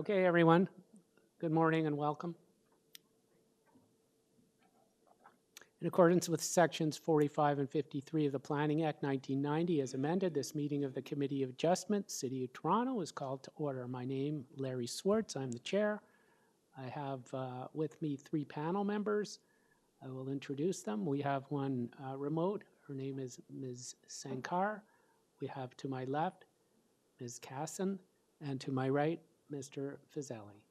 Okay, everyone. Good morning and welcome. In accordance with sections 45 and 53 of the Planning Act 1990 as amended, this meeting of the Committee of Adjustment, City of Toronto is called to order. My name, Larry Swartz, I'm the chair. I have with me three panel members. I will introduce them. We have one remote. Her name is Ms. Sankar. We have to my left, Ms. Casson, and to my right, Mr. Fazeli.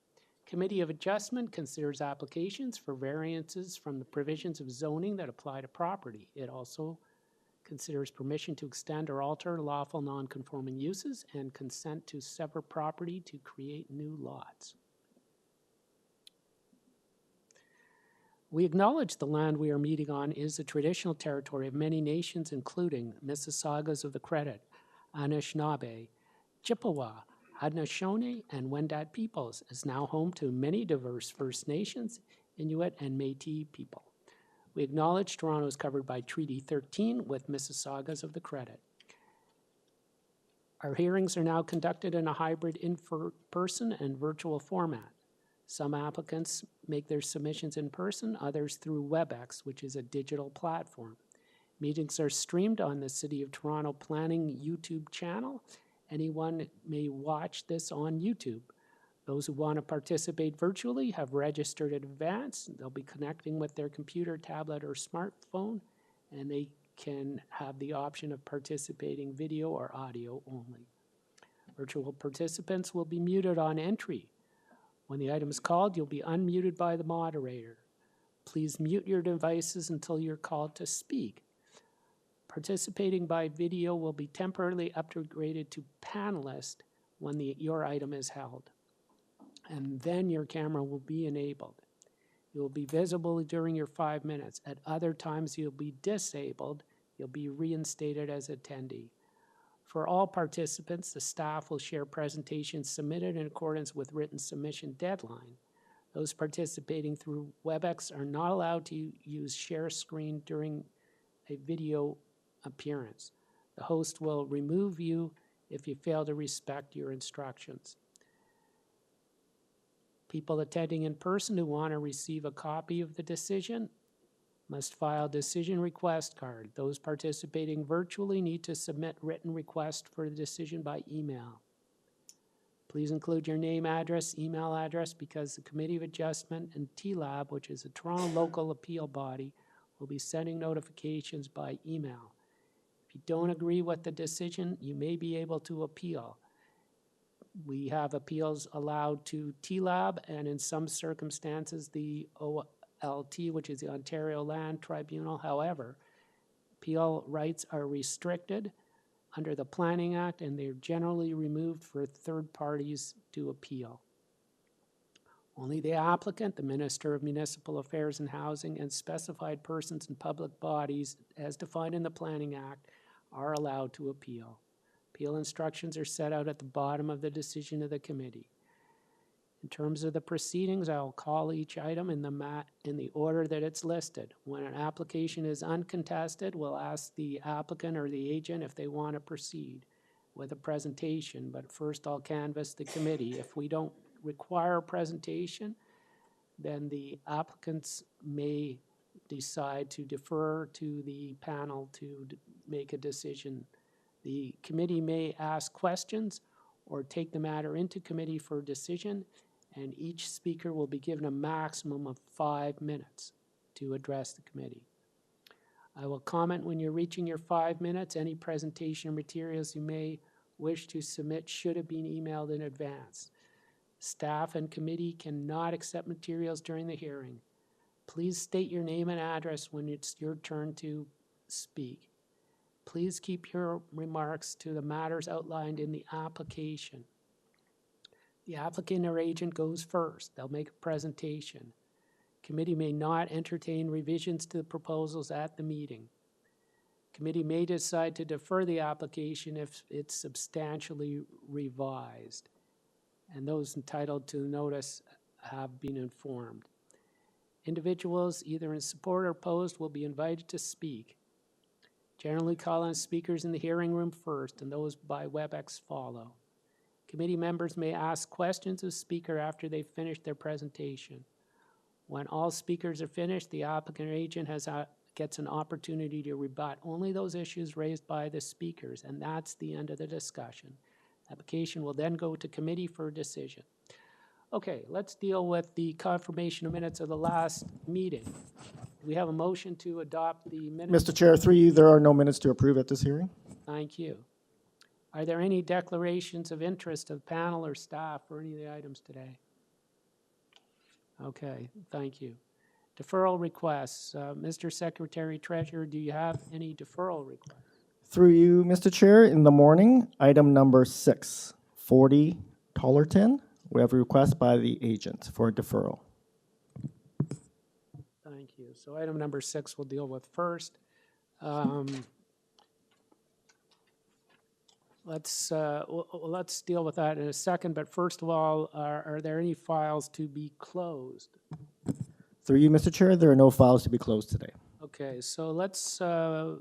Committee of Adjustment considers applications for variances from the provisions of zoning that apply to property. It also considers permission to extend or alter lawful non-conforming uses and consent to sever property to create new lots. We acknowledge the land we are meeting on is the traditional territory of many nations, including Mississaugas of the Credit, Anishinaabe, Chippewa, Haudenosaunee, and Wendat peoples, is now home to many diverse First Nations, Inuit, and Métis people. We acknowledge Toronto is covered by Treaty 13 with Mississaugas of the Credit. Our hearings are now conducted in a hybrid in-person and virtual format. Some applicants make their submissions in person, others through WebEx, which is a digital platform. Meetings are streamed on the City of Toronto Planning YouTube channel. Anyone may watch this on YouTube. Those who want to participate virtually have registered in advance. They'll be connecting with their computer, tablet, or smartphone, and they can have the option of participating video or audio only. Virtual participants will be muted on entry. When the item is called, you'll be unmuted by the moderator. Please mute your devices until you're called to speak. Participating by video will be temporarily upgraded to panelist when your item is held, and then your camera will be enabled. You will be visible during your 5 minutes. At other times, you'll be disabled. You'll be reinstated as attendee. For all participants, the staff will share presentations submitted in accordance with written submission deadline. Those participating through WebEx are not allowed to use share screen during a video appearance. The host will remove you if you fail to respect your instructions. People attending in person who want to receive a copy of the decision must file decision request card. Those participating virtually need to submit written request for the decision by email. Please include your name, address, email address, because the Committee of Adjustment and TLAB, which is a Toronto local appeal body, will be sending notifications by email. If you don't agree with the decision, you may be able to appeal. We have appeals allowed to TLAB and in some circumstances the OLT, which is the Ontario Land Tribunal. However, appeal rights are restricted under the Planning Act and they're generally removed for third parties to appeal. Only the applicant, the Minister of Municipal Affairs and Housing, and specified persons in public bodies, as defined in the Planning Act, are allowed to appeal. Appeal instructions are set out at the bottom of the decision of the committee. In terms of the proceedings, I will call each item in the order that it's listed. When an application is uncontested, we'll ask the applicant or the agent if they want to proceed with a presentation, but first I'll canvass the committee. If we don't require a presentation, then the applicants may decide to defer to the panel to make a decision. The committee may ask questions or take the matter into committee for a decision, and each speaker will be given a maximum of 5 minutes to address the committee. I will comment when you're reaching your 5 minutes. Any presentation materials you may wish to submit should have been emailed in advance. Staff and committee cannot accept materials during the hearing. Please state your name and address when it's your turn to speak. Please keep your remarks to the matters outlined in the application. The applicant or agent goes first. They'll make a presentation. Committee may not entertain revisions to the proposals at the meeting. Committee may decide to defer the application if it's substantially revised, and those entitled to notice have been informed. Individuals either in support or opposed will be invited to speak. Generally call on speakers in the hearing room first, and those by WebEx follow. Committee members may ask questions of speaker after they've finished their presentation. When all speakers are finished, the applicant or agent gets an opportunity to rebut only those issues raised by the speakers, and that's the end of the discussion. Application will then go to committee for a decision. Okay, let's deal with the confirmation of minutes of the last meeting. We have a motion to adopt the minutes. Mr. Chair, through you, there are no minutes to approve at this hearing. Thank you. Are there any declarations of interest of panel or staff for any of the items today? Okay, thank you. Deferral requests. Mr. Secretary Treasurer, do you have any deferral requests? Through you, Mr. Chair, in the morning, item number 6, 40 Tollerton. We have a request by the agent for a deferral. Thank you. So item number 6 we'll deal with first. Let's deal with that in a second, but first of all, are there any files to be closed? Through you, Mr. Chair, there are no files to be closed today. Okay, so let's, so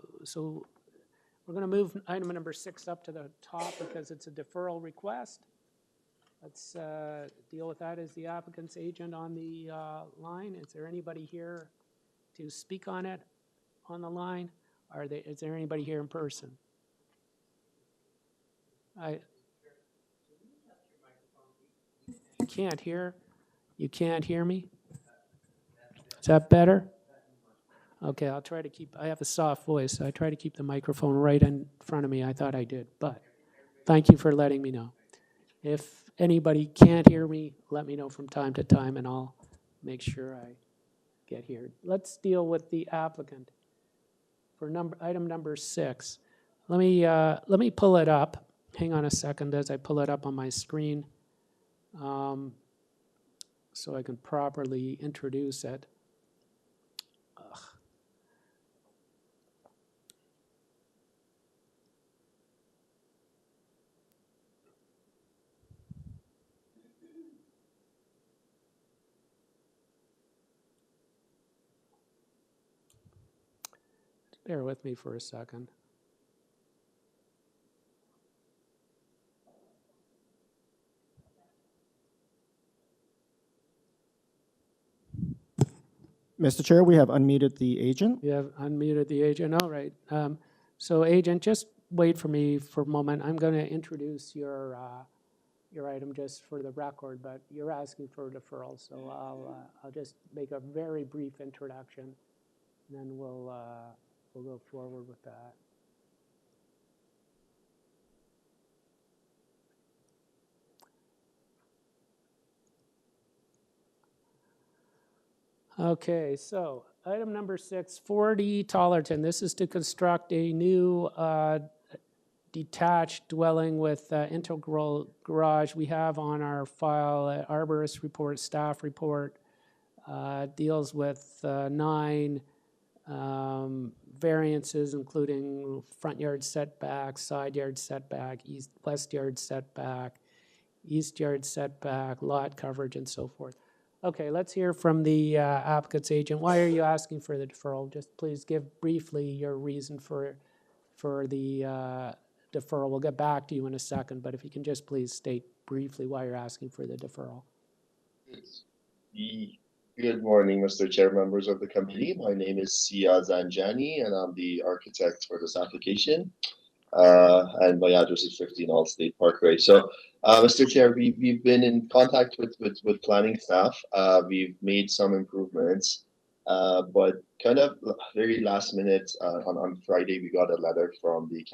we're going to move item number 6 up to the top because it's a deferral request. Let's deal with that as the applicant's agent on the line. Is there anybody here to speak on it on the line? Is there anybody here in person? You can't hear? You can't hear me? Is that better? Okay, I'll try to keep, I have a soft voice, so I try to keep the microphone right in front of me. I thought I did, but thank you for letting me know. If anybody can't hear me, let me know from time to time, and I'll make sure I get here. Let's deal with the applicant for item number 6. Let me pull it up. Hang on a second as I pull it up on my screen so I can properly introduce it. Bear with me for a second. Mr. Chair, we have unmuted the agent. You have unmuted the agent. All right. So, agent, just wait for me for a moment. I'm going to introduce your item just for the record, but you're asking for a deferral, so I'll just make a very brief introduction, and then we'll go forward with that. Okay, so item number 6, 40 Tollerton. This is to construct a new detached dwelling with integral garage. We have on our file arborist report, staff report, deals with 9 variances, including front yard setback, side yard setback, west yard setback, east yard setback, lot coverage, and so forth. Okay, let's hear from the applicant's agent. Why are you asking for the deferral? Just please give briefly your reason for the deferral. We'll get back to you in a second, but if you can just please state briefly why you're asking for the deferral. Good morning, Mr. Chair, members of the committee. My name is Sia Zanjani, and I'm the architect for this application. And my address is 15 Allstate Parkway. So, Mr. Chair, we've been in contact with planning staff. We've made some improvements, but kind of very last minute on Friday, we got a letter from the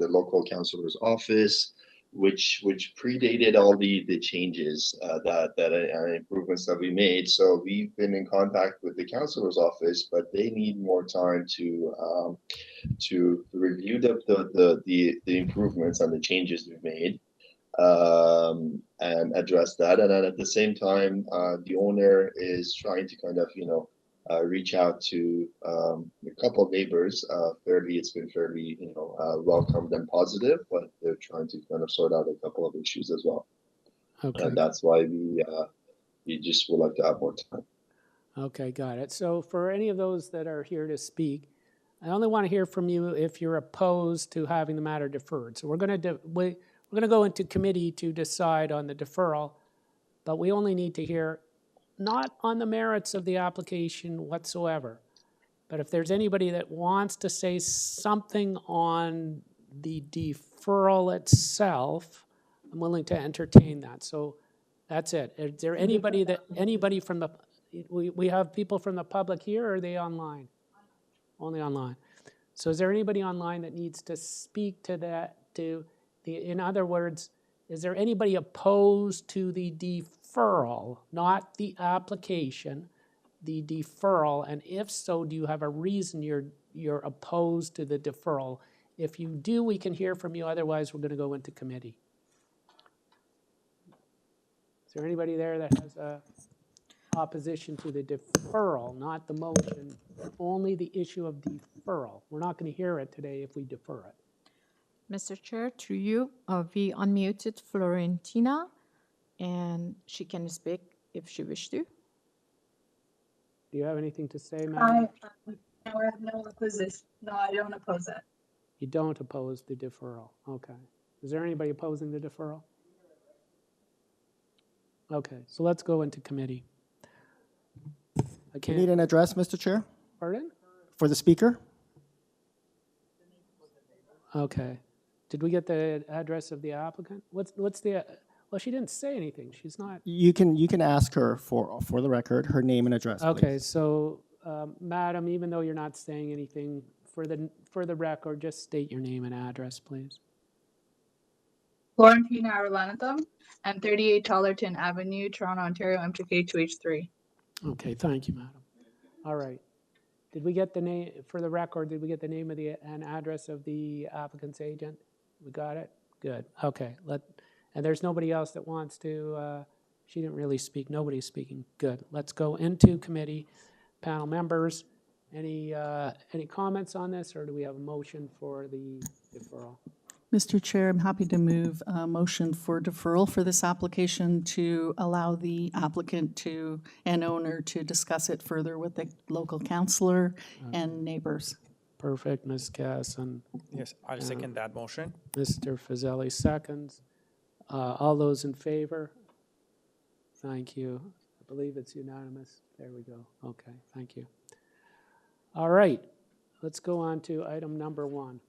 local councilor's office, which predated all the changes that improvements that we made. So we've been in contact with the councilor's office, but they need more time to review the improvements and the changes we've made and address that. And then at the same time, the owner is trying to kind of reach out to a couple of neighbors. It's been fairly welcomed and positive, but they're trying to kind of sort out a couple of issues as well. Okay. And that's why we just would like to have more time. Okay, got it. So for any of those that are here to speak, I only want to hear from you if you're opposed to having the matter deferred. So we're We're going to go into committee to decide on the deferral, but we only need to hear not on the merits of the application whatsoever, but if there's anybody that wants to say something on the deferral itself, I'm willing to entertain that. So that's it. Is there anybody from the, we have people from the public here, or are they online? Only online. So is there anybody online that needs to speak to that, in other words, is there anybody opposed to the deferral, not the application, the deferral? And if so, do you have a reason you're opposed to the deferral? If you do, we can hear from you. Otherwise, we're going to go into committee. Is there anybody there that has a opposition to the deferral, not the motion, only the issue of deferral? We're not going to hear it today if we defer it. Mr. Chair, through you, we unmuted Florentina, and she can speak if she wishes to. Do you have anything to say, Madam? I have no opposition. No, I don't oppose it. You don't oppose the deferral. Okay. Is there anybody opposing the deferral? Okay, so let's go into committee. I You need can't, an address, Mr. Chair, pardon? for the speaker? Okay. Did we get the address of the applicant? What's the, well, she didn't say anything. She's not. You can ask her for the record, her name and address, please. Okay, so, Madam, even though you're not saying anything, for the record, just state your name and address, please. Florentina Arlandatum and 38 Tollerton Avenue, Toronto, Ontario, M2K 2H3. Okay, thank you, Madam. All right. Did we get the name, for the record, did we get the name of and address of the applicant's agent? We got it? Good. Okay. And there's nobody else that wants to, she didn't really speak. Nobody's speaking. Good. Let's go into committee. Panel members, any comments on this, or do we have a motion for the deferral? Mr. Chair, I'm happy to move a motion for deferral for this application to allow the applicant and owner to discuss it further with the local councillor and neighbors. Perfect. Ms. Casson. Yes, I'll second that motion. Mr. Fazeli seconds. All those in favor? Thank you. I believe it's unanimous. There we go. Okay, thank you. All right, let's go on to item number 1.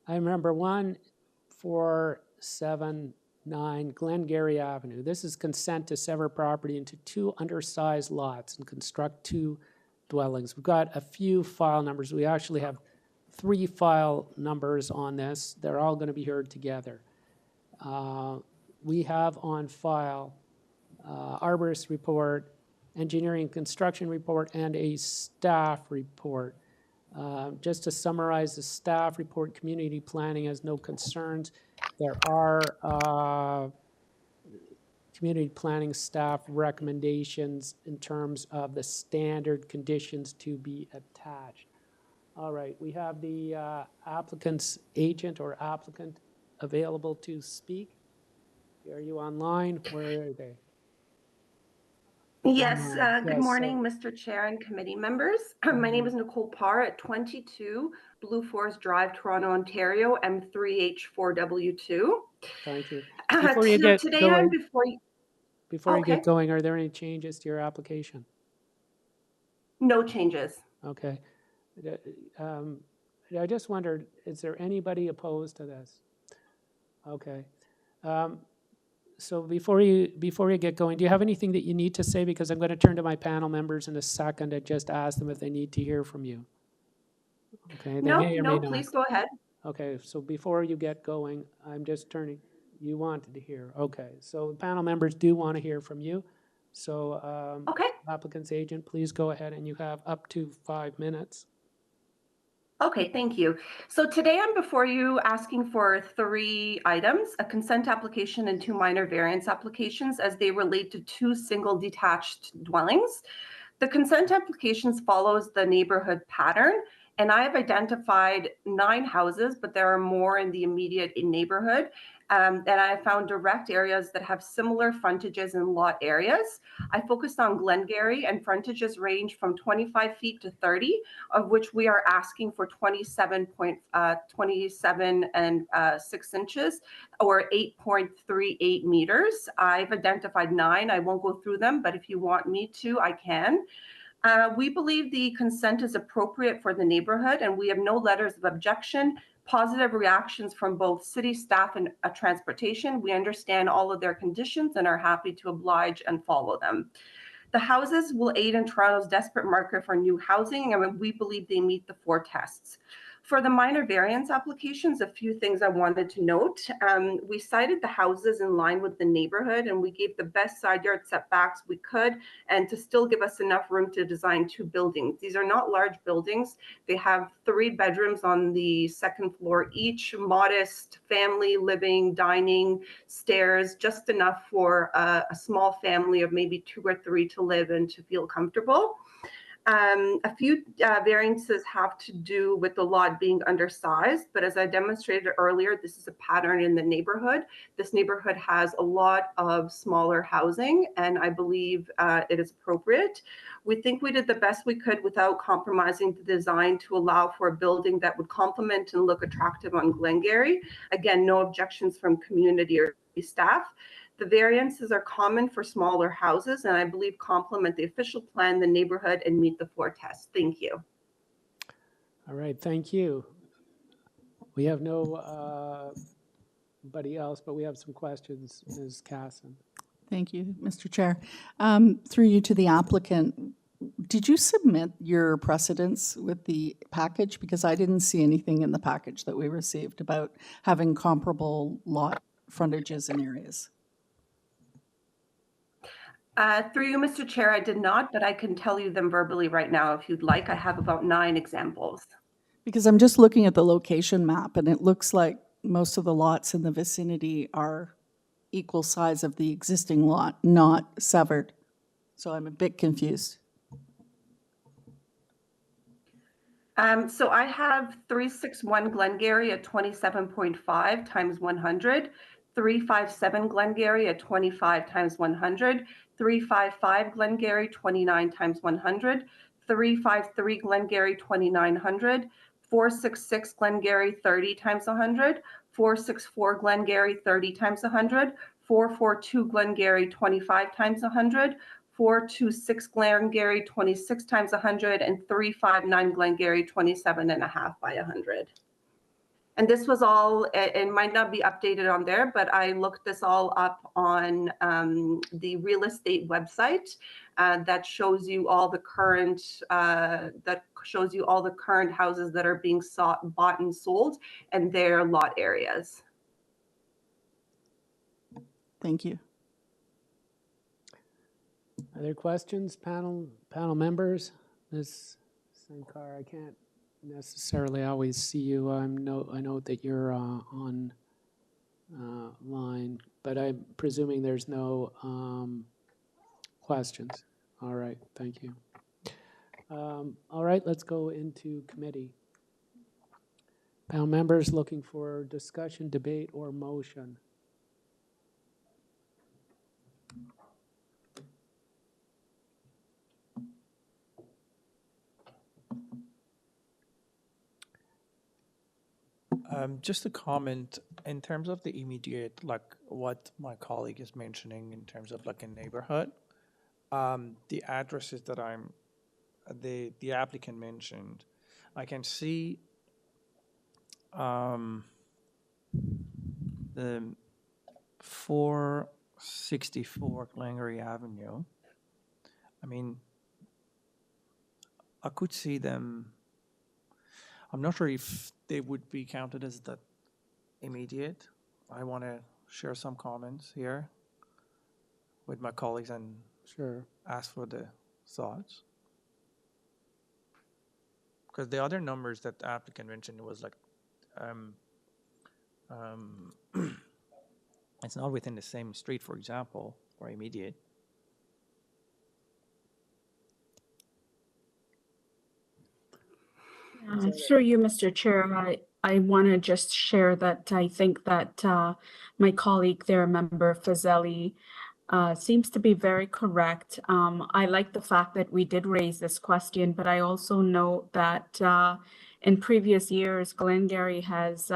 Item number 1479 Glengarry Avenue. This is consent to sever property into 2 undersized lots and construct 2 dwellings. We've got a few file numbers. We actually have 3 file numbers on this. They're all going to be heard together. We have on file arborist report, engineering construction report, and a staff report. Just to summarize the staff report, community planning has no concerns. There are community planning staff recommendations in terms of the standard conditions to be attached. All right, we have the applicant's agent or applicant available to speak. Are you online? Where are they? Yes, Yes, good morning, Mr. Chair and committee members. My name is Nicole Parr at 22 Blue Forest Drive, Toronto, Ontario, M3H4W2. Thank you. Before you get today going- I'm before you. Before you Okay. get going, are there any changes to your application? No changes. Okay. I just wondered, is there anybody opposed to this? Okay. So before you get going, do you have anything that you need to say? Because I'm going to turn to my panel members in a second and just ask them if they need to hear from you. Okay. They No, may or may no, not. please go ahead. Okay, so before you get going, I'm just turning, you wanted to hear. Okay, so panel members do want to hear from you. So Okay. applicant's agent, please go ahead, and you have up to 5 minutes. Okay, thank you. So today I'm before you asking for 3 items, a consent application and 2 minor variance applications as they relate to 2 single detached dwellings. The consent applications follows the neighborhood pattern And I have identified 9 houses, but there are more in the immediate neighborhood. And I found direct areas that have similar frontages and lot areas. I focused on Glengarry, and frontages range from 25 feet to 30, of which we are asking for 27 and 6 inches, or 8.38 meters. I've identified 9. I won't go through them, but if you want me to, I can. We believe the consent is appropriate for the neighborhood, and we have no letters of objection, positive reactions from both city staff and transportation. We understand all of their conditions and are happy to oblige and follow them. The houses will aid in Toronto's desperate market for new housing, and we believe they meet the 4 tests. For the minor variance applications, a few things I wanted to note. We cited the houses in line with the neighborhood, and we gave the best side yard setbacks we could, and to still give us enough room to design 2 buildings. These are not large buildings. They have 3 bedrooms on the 2nd floor each, modest family living, dining, stairs, just enough for a small family of maybe 2 or 3 to live and to feel comfortable. A few variances have to do with the lot being undersized, but as I demonstrated earlier, this is a pattern in the neighborhood. This neighborhood has a lot of smaller housing, and I believe it is appropriate. We think we did the best we could without compromising the design to allow for a building that would complement and look attractive on Glengarry. Again, no objections from community or staff. The variances are common for smaller houses, and I believe complement the official plan, the neighborhood, and meet the 4 tests. Thank you. All right, thank you. We have nobody else, but we have some questions. Ms. Casson. Thank you, Mr. Chair. Through you to the applicant, did you submit your precedents with the package? Because I didn't see anything in the package that we received about having comparable lot frontages and areas. Through you, Mr. Chair, I did not, but I can tell you them verbally right now if you'd like. I have about 9 examples. Because I'm just looking at the location map, and it looks like most of the lots in the vicinity are equal size of the existing lot, not severed. So I'm a bit confused. So I have 361 Glengarry at 27.5 times 100, 357 Glengarry at 25 times 100, 355 Glengarry 29 times 100, 353 Glengarry 2900, 466 Glengarry 30 times 100, 464 Glengarry 30 times 100, 442 Glengarry 25 times 100, 426 Glengarry 26 times 100, and 359 Glengarry 27.5 by 100. And this was all, it might not be updated on there, but I looked this all up on the real estate website that shows you all the current houses that are being bought and sold and their lot areas. Thank you. Other questions, panel members? Ms. Sankar, I can't necessarily always see you. I know that you're on line, but I'm presuming there's no questions. All right, thank you. All right, let's go into committee. Panel members looking for discussion, debate, or motion. Just a comment in terms of the immediate, like what my colleague is mentioning in terms of like a neighborhood. The addresses that the applicant mentioned, I can see the 464 Glengarry Avenue. I mean, I could see them. I'm not sure if they would be counted as the immediate. I want to share some comments here with my colleagues and Sure. ask for the thoughts. Because the other numbers that the applicant mentioned was like, it's not within the same street, for example, or immediate. Through you, Mr. Chair, I want to just share that I think that my colleague there, Member Fazeli, seems to be very correct. I like the fact that we did raise this question, but I also know that in previous years, Glengarry has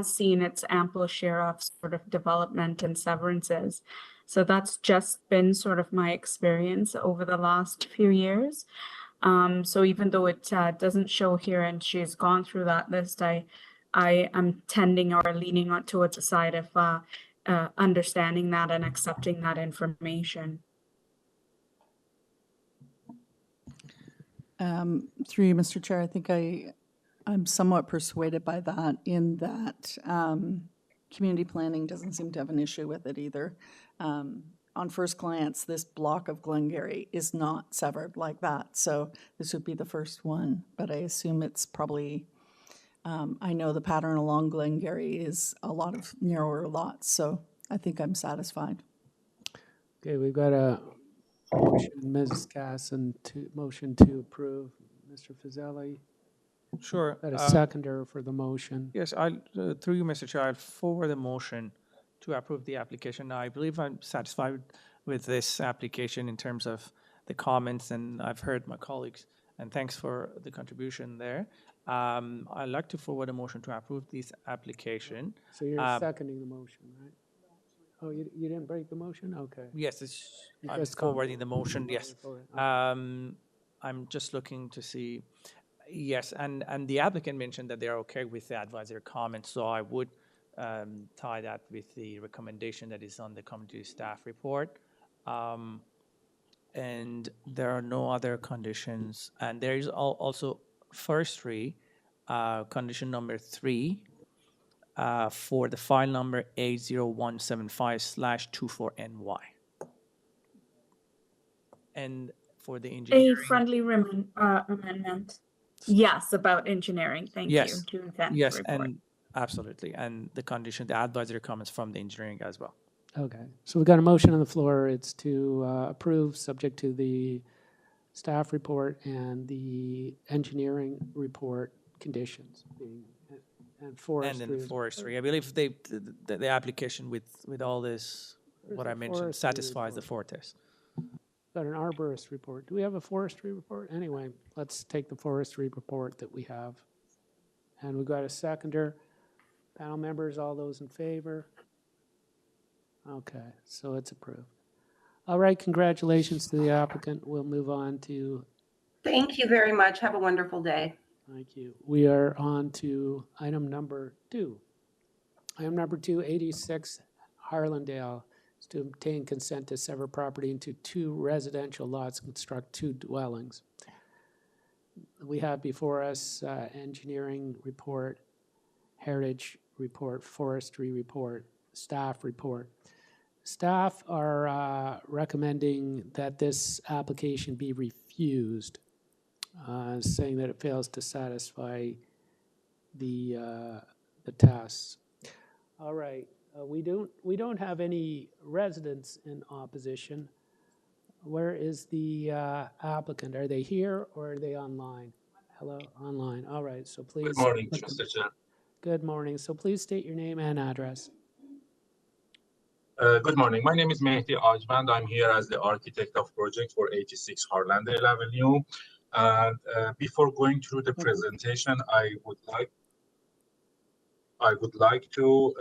seen its ample share of sort of development and severances. So that's just been sort of my experience over the last few years. So even though it doesn't show here and she's gone through that list, I am tending or leaning on towards the side of understanding that and accepting that information. Through you, Mr. Chair, I think I'm somewhat persuaded by that in that community planning doesn't seem to have an issue with it either. On first glance, this block of Glengarry is not severed like that, so this would be the first one, but I assume it's probably, I know the pattern along Glengarry is a lot of narrower lots, so I think I'm satisfied. Okay, we've got a motion, Ms. Casson, motion to approve. Mr. Fazeli, Sure. got a seconder for the motion. Yes, through you, Mr. Chair, I'll forward the motion to approve the application. Now, I believe I'm satisfied with this application in terms of the comments, and I've heard my colleagues, and thanks for the contribution there. I'd like to forward a motion to approve this application. So you're seconding the motion, right? Oh, you didn't break the motion? Okay. Yes, I'm just forwarding the motion, yes. Forward. I'm just looking to see, yes, and the applicant mentioned that they're okay with the advisory comments, so I would tie that with the recommendation that is on the committee staff report. And there are no other conditions. And there is also forestry, condition number 3, for the file number A0175/24NY. And for the engineering. A friendly amendment. Yes, about engineering. Thank you. To event Yes, report. and absolutely. And the condition, the advisory comments from the engineering as well. Okay, so we've got a motion on the floor. It's to approve, subject to the staff report and the engineering report conditions and forestry. And then forestry. I believe the application with all this, what I mentioned, forestry satisfies the report? four tests. Got an arborist report. Do we have a forestry report? Anyway, let's take the forestry report that we have. And we've got a seconder. Panel members, all those in favor? Okay, so it's approved. All right, congratulations to the applicant. We'll move on to, Thank you very much. Have a wonderful day. thank you. We are on to item number 2. Item number 2, 86 Harlandale, is to obtain consent to sever property into 2 residential lots, construct 2 dwellings. We have before us engineering report, heritage report, forestry report, staff report. Staff are recommending that this application be refused, saying that it fails to satisfy the tests. All right, we don't have any residents in opposition. Where is the applicant? Are they here or are they online? Hello, online. All right, so please. Good morning, Mr. Chair. Good morning. So please state your name and address. Good morning. My name is Mehdi Ajvand. I'm here as the architect of project for 86 Harlandale Avenue. And before going through the presentation, I would like to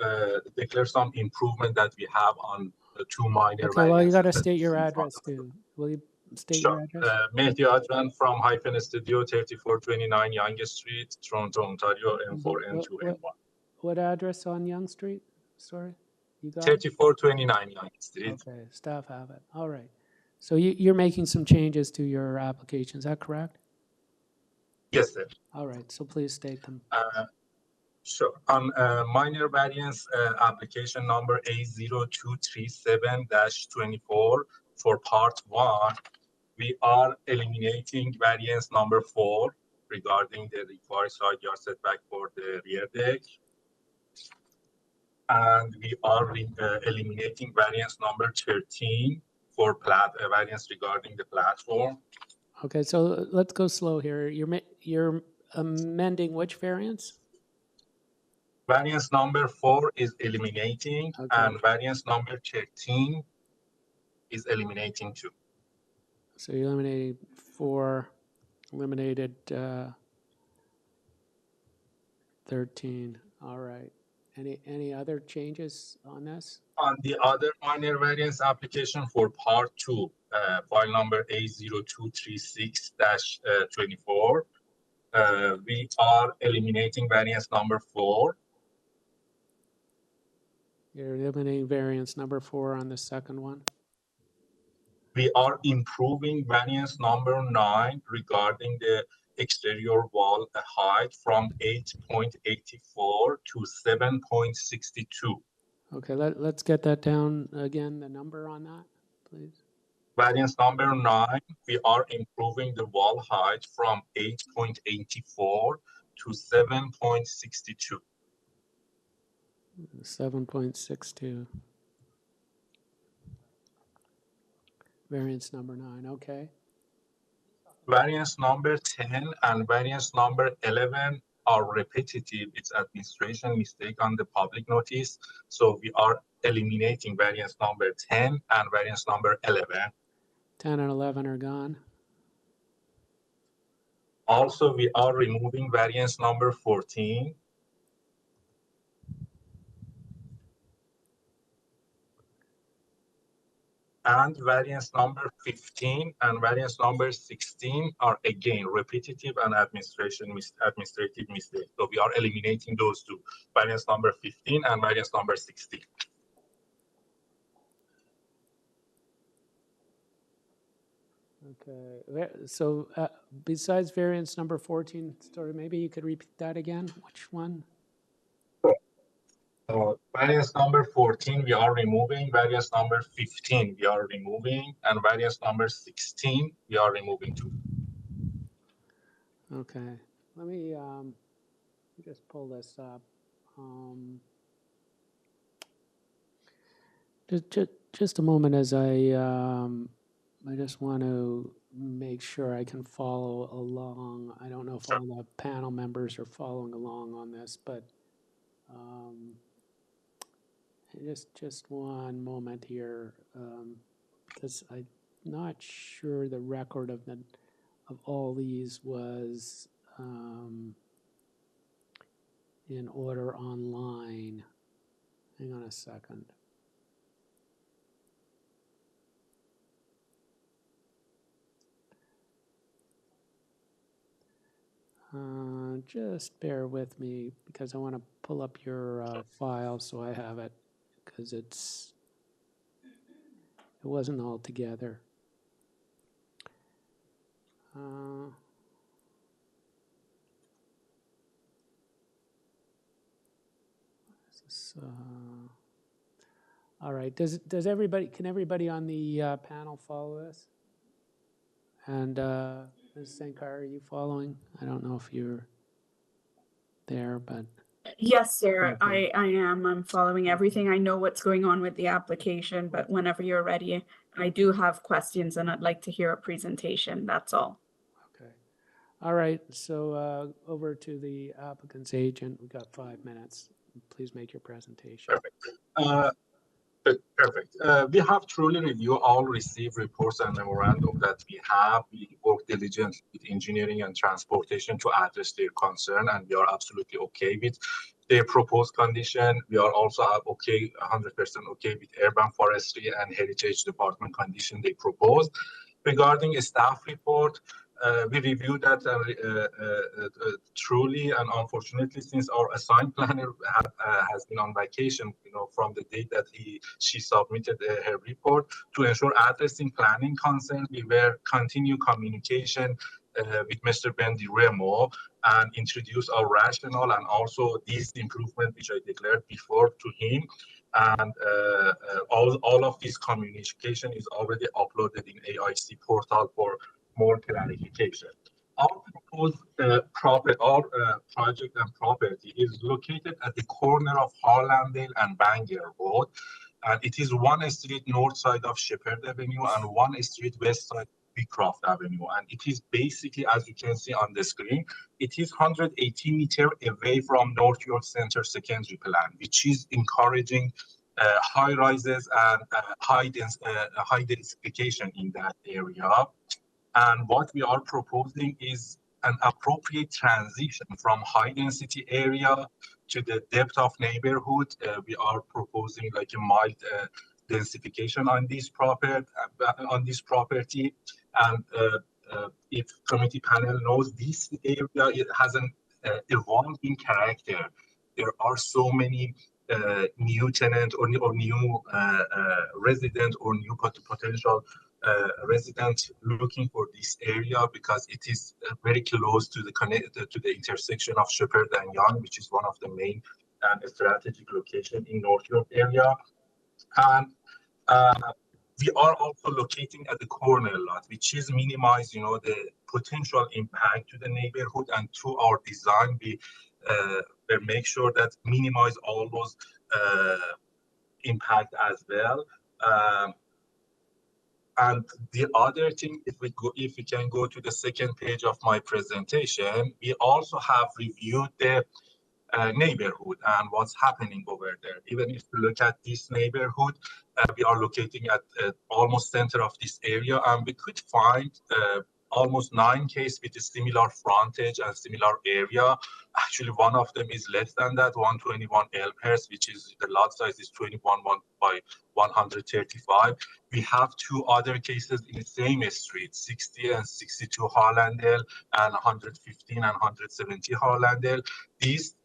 declare some improvement that we have on the 2 minor. Okay, well, you got to state your address too. Will you state your address? Mehdi Ajvand from Hyphen Studio, 3429 Young Street, Toronto, Ontario, M4N2N1. What address on Young Street? Sorry, you got 3429 Young Street. Okay, staff have it. All right. So you're making some changes to your application, is that correct? Yes, sir. All right, so please state them. Sure. On minor variance application number A0237-24 for part 1, we are eliminating variance number 4 regarding the required side yard setback for the rear deck. And we are eliminating variance number 13 for variance regarding the platform. Okay, so let's go slow here. You're amending which variance? Variance number 4 is eliminating, Okay. and variance number 13 is eliminating too. So you eliminated 4, eliminated 13. All right. Any other changes on this? On the other minor variance application for part 2, file number A0236-24, we are eliminating variance number 4. You're eliminating variance number 4 on the second one. We are improving variance number 9 regarding the exterior wall height from 8.84 to 7.62. Okay, let's get that down again, the number on that, please. Variance number 9, we are improving the wall height from 8.84 to 7.62. 7.62. Variance number 9, okay. Variance number 10 and variance number 11 are repetitive. It's administration mistake on the public notice. So we are eliminating variance number 10 and variance number 11. 10 and 11 are gone. Also, we are removing variance number 14. And variance number 15 and variance number 16 are again repetitive and administrative mistake. So we are eliminating those two, variance number 15 and variance number 16. Okay, so besides variance number 14, sorry, maybe you could repeat that again? Which one? Variance number 14, we are removing. Variance number 15, we are removing. And variance number 16, we are removing too. Okay, let me just pull this up. Just a moment as I just want to make sure I can follow along. I don't know if all the panel members are following along on this, but just one moment here, because I'm not sure the record of all these was in order online. Hang on a second. Just bear with me because I want to pull up your file so I have it, because it wasn't all together. All right. Does everybody? Can everybody on the panel follow this? And Ms. Sankar, are you following? I don't know if you're there, but Yes, sir, okay. I am. I'm following everything. I know what's going on with the application, but whenever you're ready, I do have questions and I'd like to hear a presentation. That's all. Okay. All right. So over to the applicant's agent. We've got 5 minutes. Please make your presentation. Perfect. Perfect. We have truly reviewed all received reports and memorandum that we have. We work diligently with engineering and transportation to address their concern, and we are absolutely okay with their proposed condition. We are also 100% okay with urban forestry and heritage department condition they proposed. Regarding a staff report, we reviewed that truly, and unfortunately, since our assigned planner has been on vacation, from the date that she submitted her report, to ensure addressing planning concerns, we were continue communication with Mr. Bendiremo and introduce our rationale and also these improvements which I declared before to him. And all of this communication is already uploaded in AIC portal for more clarification. Our proposed project and property is located at the corner of Harlandale and Bangor Road, and it is one street north side of Shepherd Avenue and one street west side Beecroft Avenue. And it is basically, as you can see on the screen, it is 180 meters away from North York Center secondary plan, which is encouraging high rises and high densification in that area. And what we are proposing is an appropriate transition from high density area to the depth of neighborhood. We are proposing like a mild densification on this property. And if committee panel knows, this area, it has an evolving character. There are so many new tenant or new resident or new potential residents looking for this area because it is very close to the intersection of Shepherd and Young, which is one of the main and strategic location in North York area. And we are also locating at the corner lot, which is minimize, the potential impact to the neighborhood. And through our design, we make sure that minimize all those impact as well. And the other thing, if we can go to the second page of my presentation, we also have reviewed the neighborhood and what's happening over there. Even if you look at this neighborhood, we are locating at almost center of this area, and we could find almost 9 cases with a similar frontage and similar area. Actually, one of them is less than that, 121 LPers, which is the lot size is 21 by 135. We have 2 other cases in the same street, 60 and 62 Harlandale and 115 and 170 Harlandale. These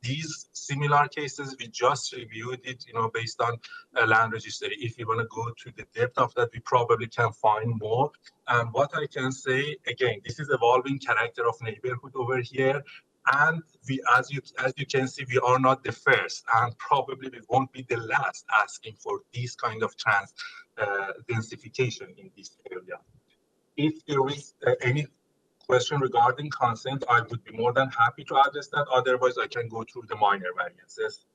similar cases, we just reviewed it, based on a land registry. If you want to go to the depth of that, we probably can find more. And what I can say, again, this is evolving character of neighborhood over here. And we, as you can see, we are not the first, and probably we won't be the last asking for this kind of densification in this area. If there is any question regarding consent, I would be more than happy to address that. Otherwise, I can go through the minor variances.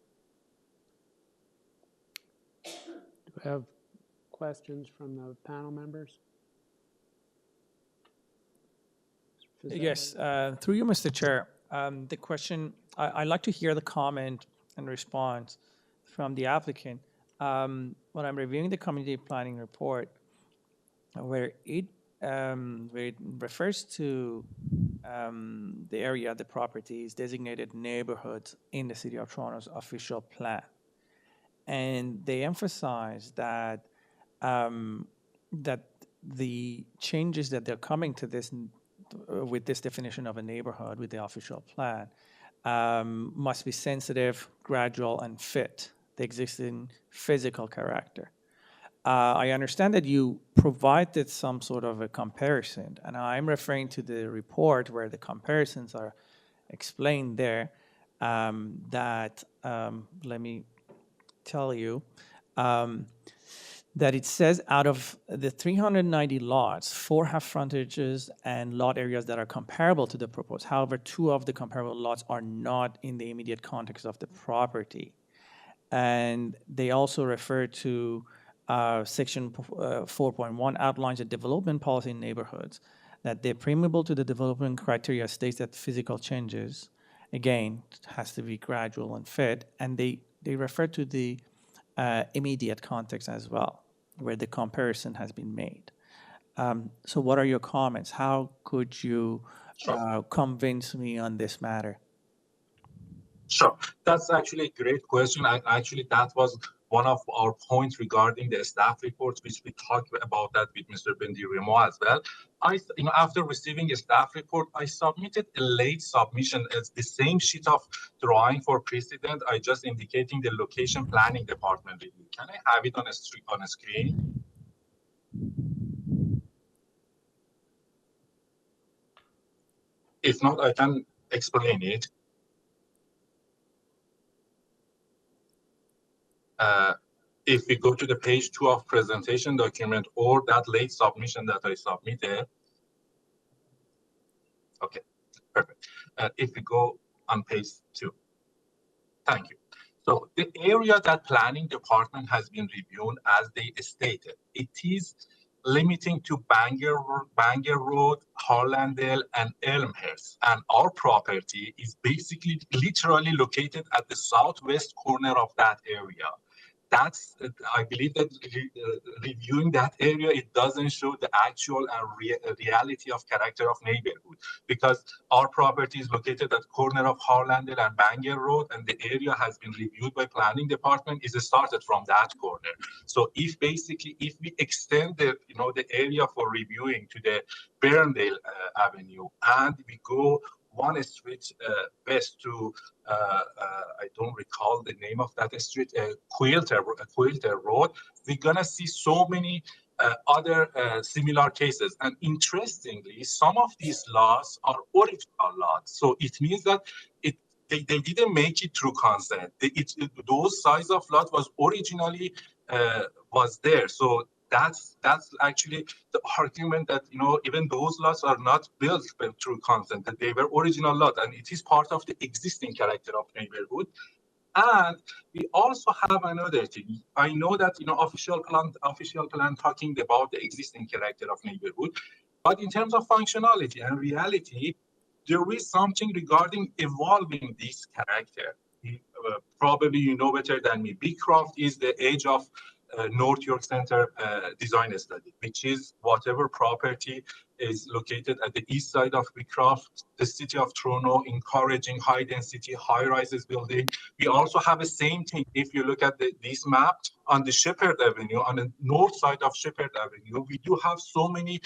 Do we have questions from the panel members? Yes, through you, Mr. Chair. The question, I'd like to hear the comment and response from the applicant. When I'm reviewing the community planning report, where it refers to the area, the properties, designated neighborhoods in the City of Toronto's official plan. And they emphasize that that the changes that they're coming to this with this definition of a neighborhood with the official plan must be sensitive, gradual, and fit the existing physical character. I understand that you provided some sort of a comparison, and I'm referring to the report where the comparisons are explained there, that, let me tell you, that it says out of the 390 lots, 4 have frontages and lot areas that are comparable to the proposed. However, 2 of the comparable lots are not in the immediate context of the property. And they also refer to section 4.1 outlines a development policy in neighborhoods, that they're preamble to the development criteria states that physical changes, again, has to be gradual and fit, and they refer to the immediate context as well, where the comparison has been made. So what are your comments? How could you convince me on this matter? Sure, that's actually a great question. Actually, that was one of our points regarding the staff report, which we talked about that with Mr. Bendirimo as well. After receiving a staff report, I submitted a late submission as the same sheet of drawing for precedent. I just indicating the location planning department review. Can I have it on a screen? If not, I can explain it. If we go to the page 2 of presentation document or that late submission that I submitted. Okay, perfect. If we go on page 2. Thank you. So the area that planning department has been reviewed, as they stated, it is limiting to Bangor Road, Harlandale, and Elmhurst. And our property is basically literally located at the southwest corner of that area. That's, I believe that reviewing that area, it doesn't show the actual and reality of character of neighborhood, because our property is located at the corner of Harlandale and Bangor Road, and the area has been reviewed by planning department, is started from that corner. So if we extend the, the area for reviewing to the Burndale Avenue, and we go one street west to, I don't recall the name of that street, Quilter Road, we're gonna see so many other similar cases. And interestingly, some of these laws are original laws. So it means that they didn't make it through consent. Those size of lot was originally was there. So that's actually the argument that, even those lots are not built through consent, that they were original lot, and it is part of the existing character of neighborhood. And we also have another thing. I know that, official plan talking about the existing character of neighborhood, but in terms of functionality and reality, there is something regarding evolving this character. Probably you know better than me. Beecroft is the age of North York Center design study, which is whatever property is located at the east side of Beecroft, the city of Toronto, encouraging high density, high rises building. We also have the same thing. If you look at this map on the Shepherd Avenue, on the north side of Shepherd Avenue, we do have so many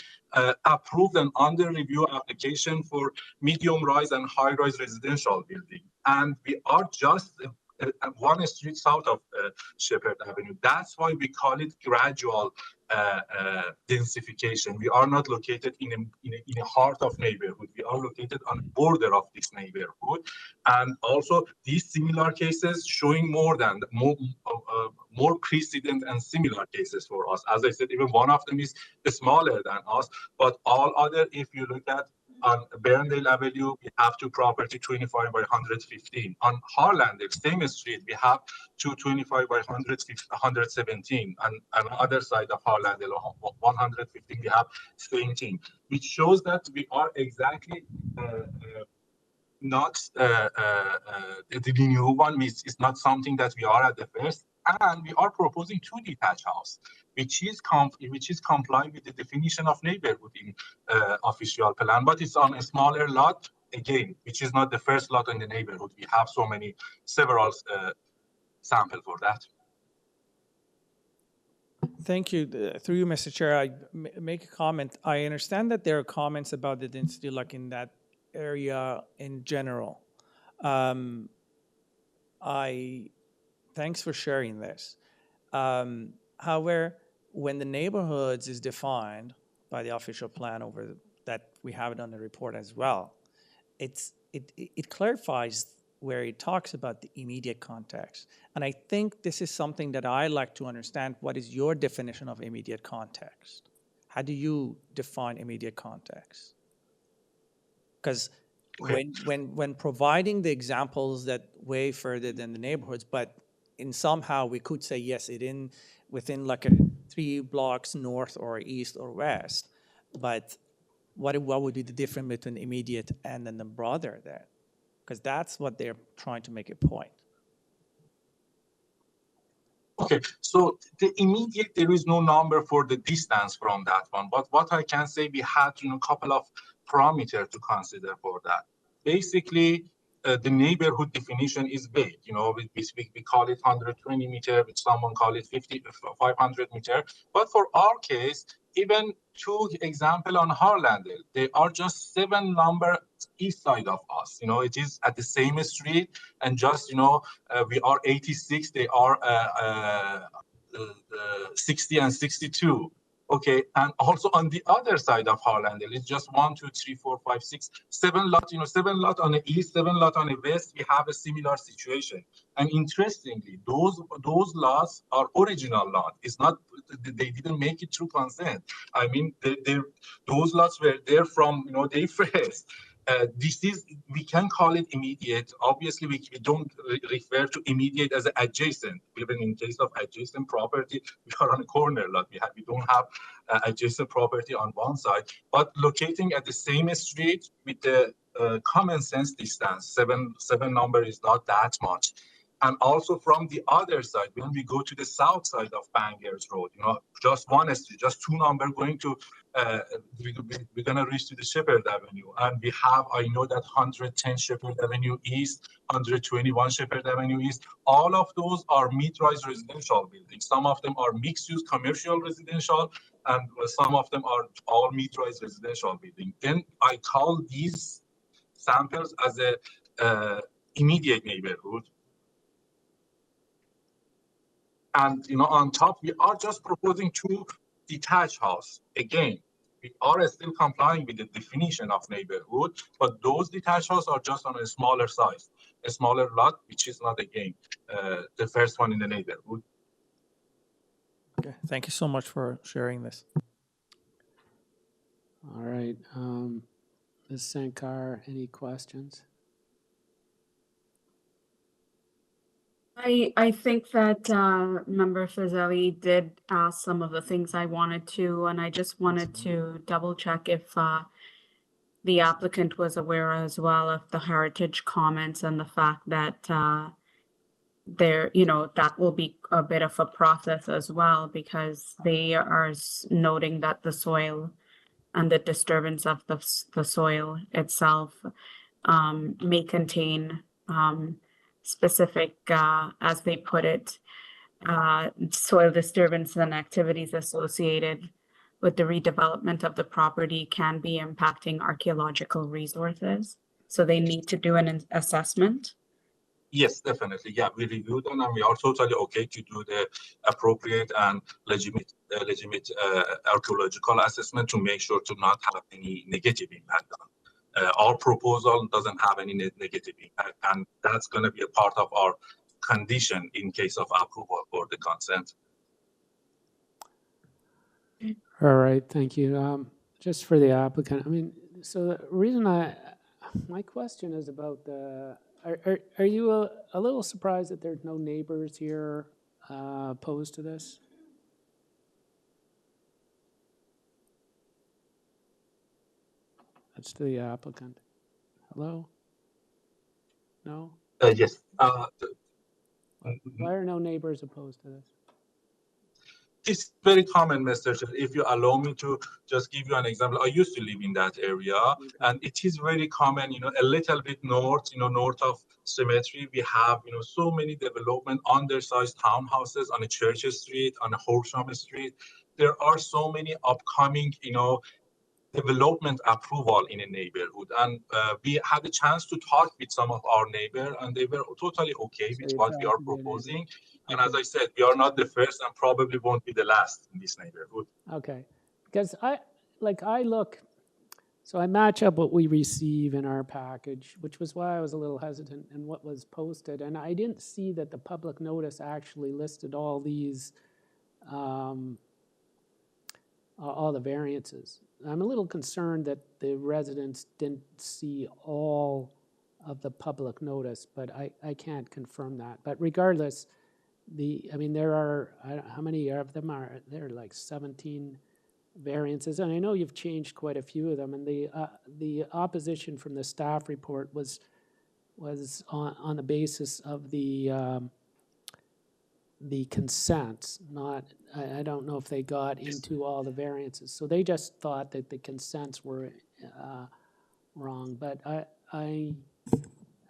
approved and under review application for medium rise and high rise residential building. And we are just one street south of Shepherd Avenue. That's why we call it gradual densification. We are not located in a heart of neighborhood. We are located on the border of this neighborhood. And also these similar cases showing more precedent and similar cases for us. As I said, even one of them is smaller than us, but all other, if you look at on Burndale Avenue, we have two property 25 by 115. On Harlandale, same street, we have 225 by 117. And on the other side of Harlandale, 115, we have same thing, which shows that we are exactly not the new one. It's not something that we are at the first. And we are proposing 2 detached house, which is compliant with the definition of neighborhood in official plan, but it's on a smaller lot, again, which is not the first lot in the neighborhood. We have several sample for that. Thank you. Through you, Mr. Chair, I make a comment. I understand that there are comments about the density, like in that area in general. Thanks for sharing this. However, when the neighborhoods is defined by the official plan over that, we have it on the report as well, it clarifies where it talks about the immediate context. And I think this is something that I like to understand. What is your definition of immediate context? How do you define immediate context? Because when providing the examples that way further than the neighborhoods, but in somehow we could say, yes, within like 3 blocks north or east or west, but what would be the difference between immediate and then the broader there? Because that's what they're trying to make a point. Okay, so the immediate, there is no number for the distance from that one, but what I can say, we had a couple of parameters to consider for that. Basically, the neighborhood definition is vague. We call it 120 meter, someone call it 500 meter. But for our case, even 2 example on Harlandale, they are just 7 number east side of us. It is at the same street, and just we are 86, they are 60 and 62. Okay, and also on the other side of Harlandale, it's just 1, 2, 3, 4, 5, 6, 7 lot. 7 lot on the east, 7 lot on the west. We have a similar situation. And interestingly, those lots are original lot. It's not, they didn't make it through consent. I mean, those lots were there from day first. we can call it immediate. Obviously, we don't refer to immediate as adjacent. Even in case of adjacent property, we are on a corner lot. We don't have adjacent property on one side, but locating at the same street with the common sense distance, seven number is not that much. And also from the other side, when we go to the south side of Bangers Road, just one street, just two number going to, we're going to reach to the Shepherd Avenue. And we have, I know that 110 Shepherd Avenue East, 121 Shepherd Avenue East, all of those are mid-rise residential buildings. Some of them are mixed-use commercial residential, and some of them are all mid-rise residential buildings. Then I call these samples as a immediate neighborhood. And on top, we are just proposing two detached houses. Again, we are still complying with the definition of neighborhood, but those detached houses are just on a smaller size, a smaller lot, which is not, again, the first one in the neighborhood. Okay, thank you so much for sharing this. All right. Ms. Sankar, any questions? I think that Member Fazeli did ask some of the things I wanted to, and I just wanted to double check if the applicant was aware as well of the heritage comments and the fact that that will be a bit of a process as well, because they are noting that the soil and the disturbance of the soil itself may contain specific, as they put it, soil disturbance and activities associated with the redevelopment of the property can be impacting archaeological resources. So they need to do an assessment. Yes, definitely. Yeah, we reviewed them, and we are totally okay to do the appropriate and legitimate archaeological assessment to make sure to not have any negative impact on. Our proposal doesn't have any negative impact, and that's going to be a part of our condition in case of approval for the consent. All right, thank you. Just for the applicant, I mean, so the reason my question is about the, are you a little surprised that there's no neighbors here opposed to this? That's to the applicant. Hello? No? Yes. Why are no neighbors opposed to this? It's very common, Mr. Chair. If you allow me to just give you an example, I used to live in that area, and it is very common, a little bit north, north of Cemetery, we have, so many development, undersized townhouses on a Church Street, on a Horsham Street. There are so many upcoming, development approval in a neighborhood, and we had a chance to talk with some of our neighbors, and they were totally okay with what we are proposing. And as I said, we are not the first and probably won't be the last in this neighborhood. Okay, because I look, so I match up what we receive in our package, which was why I was a little hesitant in what was posted, and I didn't see that the public notice actually listed all these, all the variances. I'm a little concerned that the residents didn't see all of the public notice, but I can't confirm that. But regardless, there are, how many of them are there? Are like 17 variances, and I know you've changed quite a few of them. And the opposition from the staff report was on the basis of the consents, not, I don't know if they got into all the variances. So they just thought that the consents were wrong. But I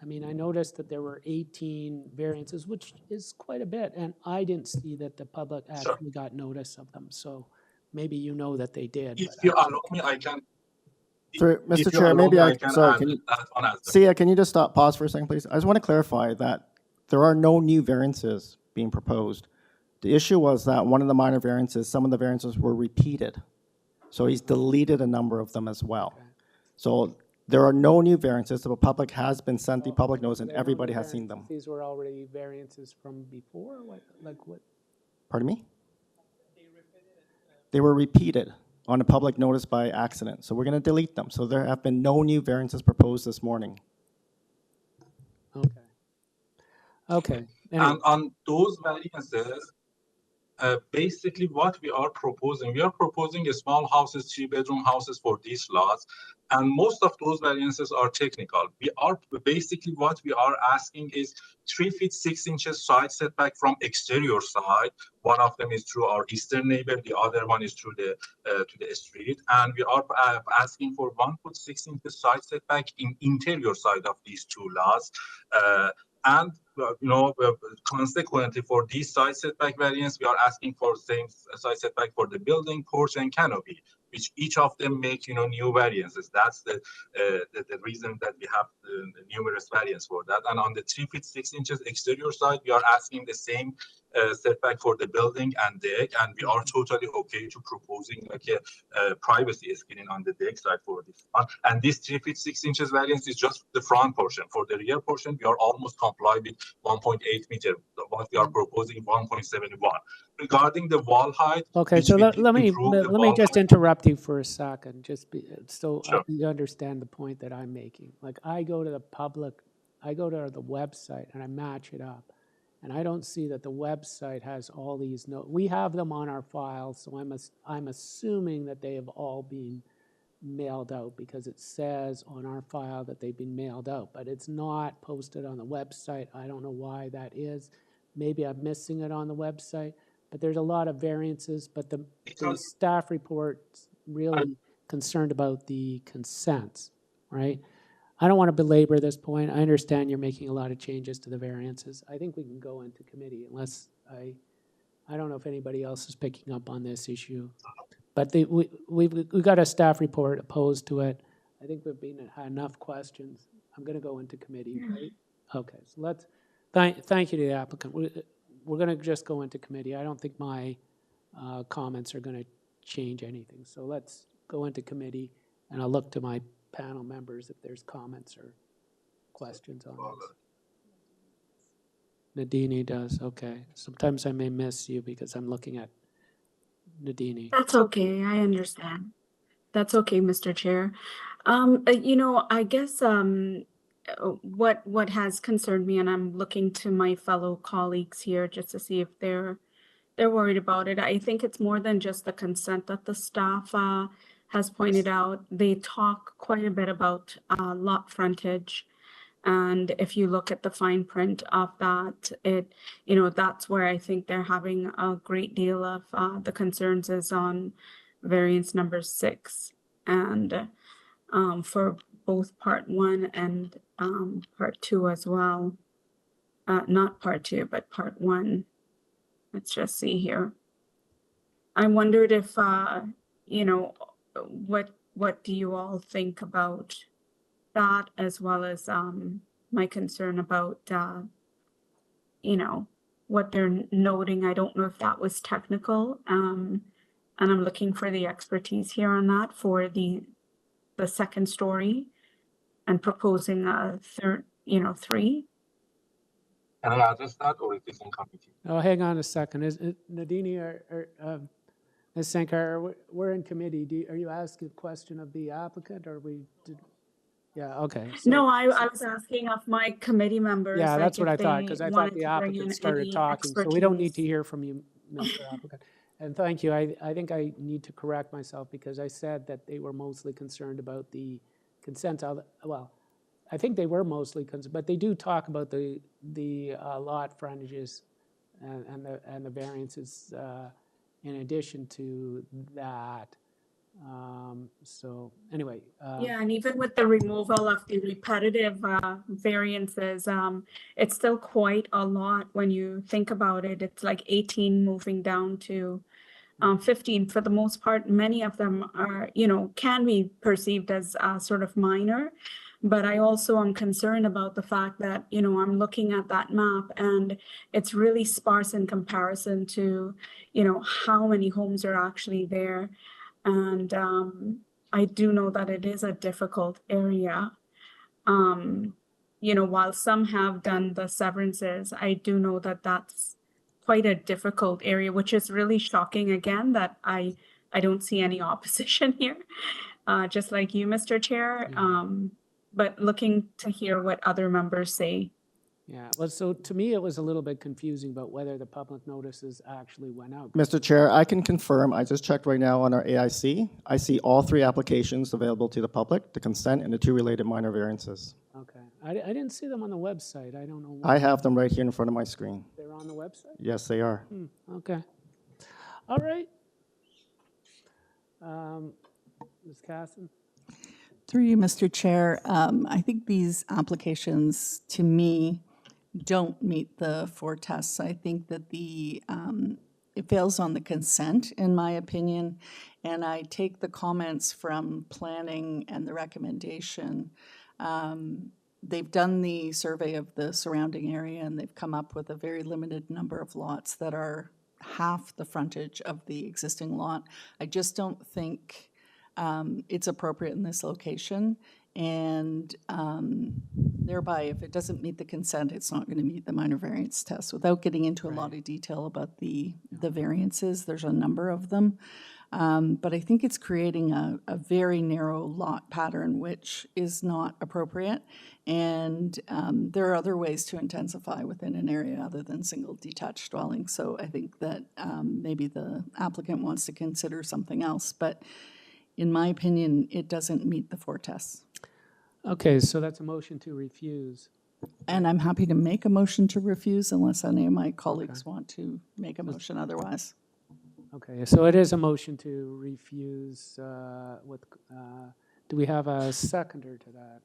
noticed that there were 18 variances, which is quite a bit, and I didn't see that the public actually got notice of them. So maybe you know that they did. If you allow me, I can. Sorry, Mr. Chair, maybe I can. Sorry, can you, Sia, Sia, can you just pause for a second, please? I just want to clarify that there are no new variances being proposed. The issue was that one of the minor variances, some of the variances were repeated. So he's deleted a number of them as well. Okay. So there are no new variances. The public has been sent the public notice, and everybody has seen them. These were already variances from before? What? Pardon me? They were repeated. on a public notice by accident. So we're going to delete them. So there have been no new variances proposed this morning. Okay. Okay. Anyway. And on those variances, basically what we are proposing small houses, 3-bedroom houses for these lots, and most of those variances are technical. Basically what we are asking is 3 feet 6 inches side setback from exterior side. One of them is through our eastern neighbor, the other one is through the to the street, and we are asking for 1 foot 6 inches side setback in interior side of these two lots. And consequently, for these side setback variants, we are asking for same side setback for the building, porch, and canopy, which each of them make new variances. That's the reason that we have numerous variants for that. And on the 3 feet 6 inches exterior side, we are asking the same setback for the building and deck, and we are totally okay to proposing like a privacy screening on the deck side for this one. And this 3 feet 6 inches variance is just the front portion. For the rear portion, we are almost complied with 1.8 meter. What we are proposing 1.71. Regarding the wall height. Okay, so let me just interrupt you for a second, just so Sure. you understand the point that I'm making. Like I go to the website and I match it up, and I don't see that the website has all these notes. We have them on our file, so I'm assuming that they have all been mailed out because it says on our file that they've been mailed out, but it's not posted on the website. I don't know why that is. Maybe I'm missing it on the website, but there's a lot of variances, but the staff report's really concerned about the consents, right? I don't want to belabor this point. I understand you're making a lot of changes to the variances. I think we can go into committee unless I don't know if anybody else is picking up on this issue. But we've got a staff report opposed to it. I think we've had enough questions. I'm going to go into committee, right? Okay, so let's, thank you to the applicant. We're going to just go into committee. I don't think my comments are going to change anything. So let's go into committee, and I'll look to my panel members if there's comments or questions on this. Nadini does, okay. Sometimes I may miss you because I'm looking at Nadini. That's okay. I understand. That's okay, Mr. Chair. I guess what has concerned me, and I'm looking to my fellow colleagues here just to see if they're worried about it. I think it's more than just the consent that the staff has pointed out. They talk quite a bit about lot frontage. And if you look at the fine print of that, that's where I think they're having a great deal of the concerns is on variance number 6. And for both part 1 and part 2 as well. Not part 2, but part 1. Let's just see here. I wondered if, what do you all think about that, as well as my concern about, what they're noting. I don't know if that was technical, and I'm looking for the expertise here on that for the second story and proposing a third, 3. Can I address that, or it is in committee? Oh, hang on a second. Is Nadini or Ms. Sankar, we're in committee. Are you asking a question of the applicant, or yeah, okay. So, no, I was asking of my committee members. Yeah, that's what I thought, they because I thought wanted the to bring in applicant started any talking. So we don't need to expertise. hear from you, Mr. Applicant. And thank you. I think I need to correct myself because I said that they were mostly concerned about the consent. Well, I think they were mostly concerned, but they do talk about the lot frontages and the variances in addition to that. So anyway. Yeah, and even with the removal of the repetitive variances, it's still quite a lot when you think about it. It's like 18 moving down to 15 for the most part. Many of them are, can be perceived as sort of minor. But I also am concerned about the fact that, I'm looking at that map and it's really sparse in comparison to, how many homes are actually there. And I do know that it is a difficult area. While some have done the severances, I do know that that's quite a difficult area, which is really shocking again, that I I don't see any opposition here, just like you, Mr. Chair. But looking to hear what other members say. Yeah, well, so to me, it was a little bit confusing about whether the public notices actually went out. Mr. Chair, I can confirm, I just checked right now on our AIC. I see all 3 applications available to the public, the consent and the 2 related minor variances. Okay, I didn't see them on the website. I don't know why. I have them right here in front of my screen. They're on the website? Yes, they are. Okay. All right. Ms. Casson? Through you, Mr. Chair, I think these applications, to me, don't meet the 4 tests. I think that it fails on the consent, in my opinion, and I take the comments from planning and the recommendation. They've done the survey of the surrounding area, and they've come up with a very limited number of lots that are half the frontage of the existing lot. I just don't think it's appropriate in this location, and thereby, if it doesn't meet the consent, it's not going to meet the minor variance test. Without getting into a lot of detail about the variances, there's a number of them, but I think it's creating a very narrow lot pattern, which is not appropriate, and there are other ways to intensify within an area other than single detached dwelling. So I think that maybe the applicant wants to consider something else, but in my opinion, it doesn't meet the 4 tests. Okay, so that's a motion to refuse. And I'm happy to make a motion to refuse unless any of my colleagues want to make a motion otherwise. Okay, so it is a motion to refuse do we have a seconder to that?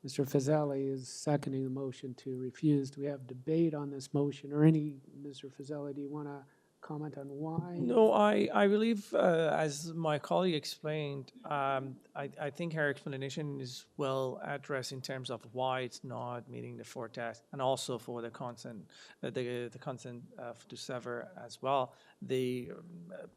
Mr. Fazeli is seconding the motion to refuse. Do we have debate on this motion or Mr. Fazeli, do you want to comment on why? No, I believe, as my colleague explained, I think her explanation is well addressed in terms of why it's not meeting the 4 tests, and also for the consent, the consent to sever as well. The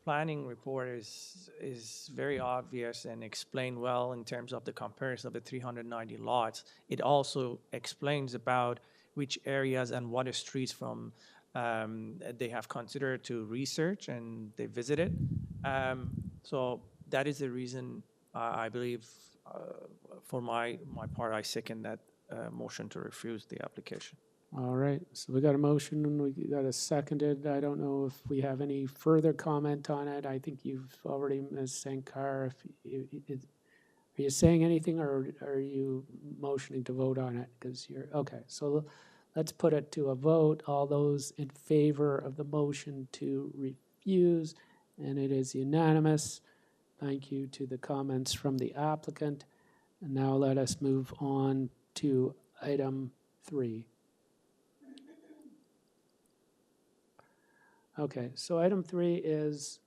planning report is very obvious and explained well in terms of the comparison of the 390 lots. It also explains about which areas and what streets from they have considered to research and they visited. So that is the reason I believe for my part, I second that motion to refuse the application. All right, so we got a motion and we got a seconded. I don't know if we have any further comment on it. I think you've already, Ms. Sankar, are you saying anything or are you motioning to vote on it? Because okay, so let's put it to a vote. All those in favor of the motion to refuse, and it is unanimous. Thank you to the comments from the applicant. And now let us move on to item 3. Okay, so item 3 is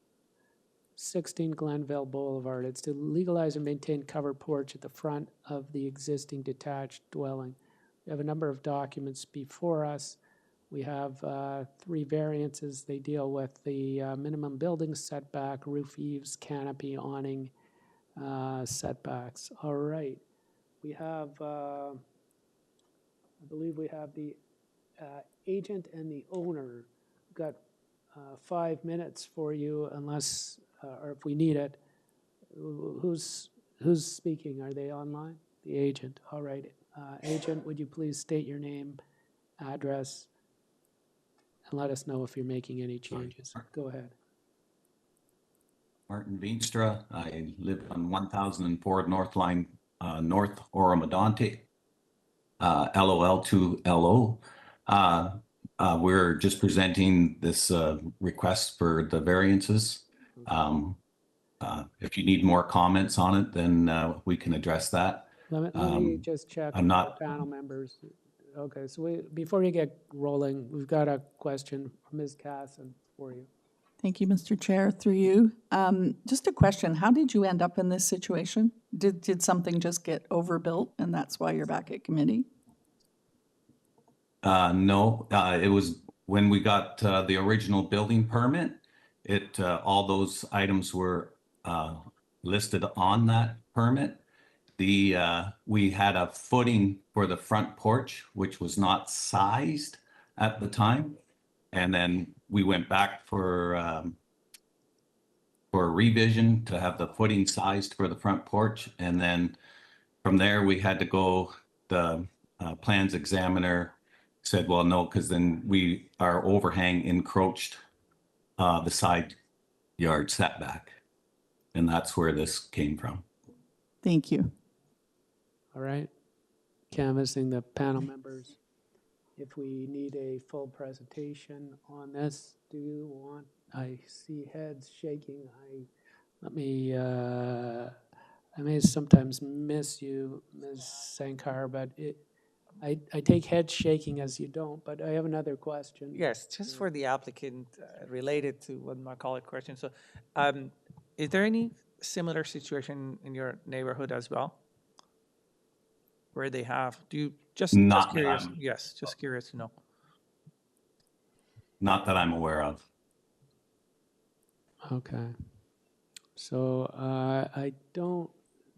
16 Glenvale Boulevard. It's to legalize and maintain covered porch at the front of the existing detached dwelling. We have a number of documents before us. We have 3 variances. They deal with the minimum building setback, roof eaves, canopy, awning setbacks. All right. We have, I believe we have the agent and the owner. We've got 5 minutes for you unless, or if we need it. Who's speaking? Are they online? The agent. All right. Agent, would you please state your name, address, and let us know if you're making any changes. Go ahead. Martin Veenstra. I live on 1004 North Line, North Oromadonte, LOL2LO. We're just presenting this request for the variances. If you need more comments on it, then we can address that. Let me just check I'm not panel members. Okay, so before you get rolling, we've got a question from Ms. Casson for you. Thank you, Mr. Chair, through you. Just a question, how did you end up in this situation? Did something just get overbuilt and that's why you're back at committee? No, it was when we got the original building permit, all those items were listed on that permit. We had a footing for the front porch, which was not sized at the time. And then we went back for for a revision to have the footing sized for the front porch. And then from there, we had to go, the plans examiner said, well, no, because then our overhang encroached the side yard setback. And that's where this came from. Thank you. All right. Canvassing the panel members. If we need a full presentation on this, do you want, I see heads shaking. I may sometimes miss you, Ms. Sankar, but I take head shaking as you don't, but I have another question. Yes, just for the applicant, related to what my colleague questioned. So, is there any similar situation in your neighborhood as well? Where they have, just Not that curious? I'm- Yes, just curious to know. Not that I'm aware of. Okay. So I don't,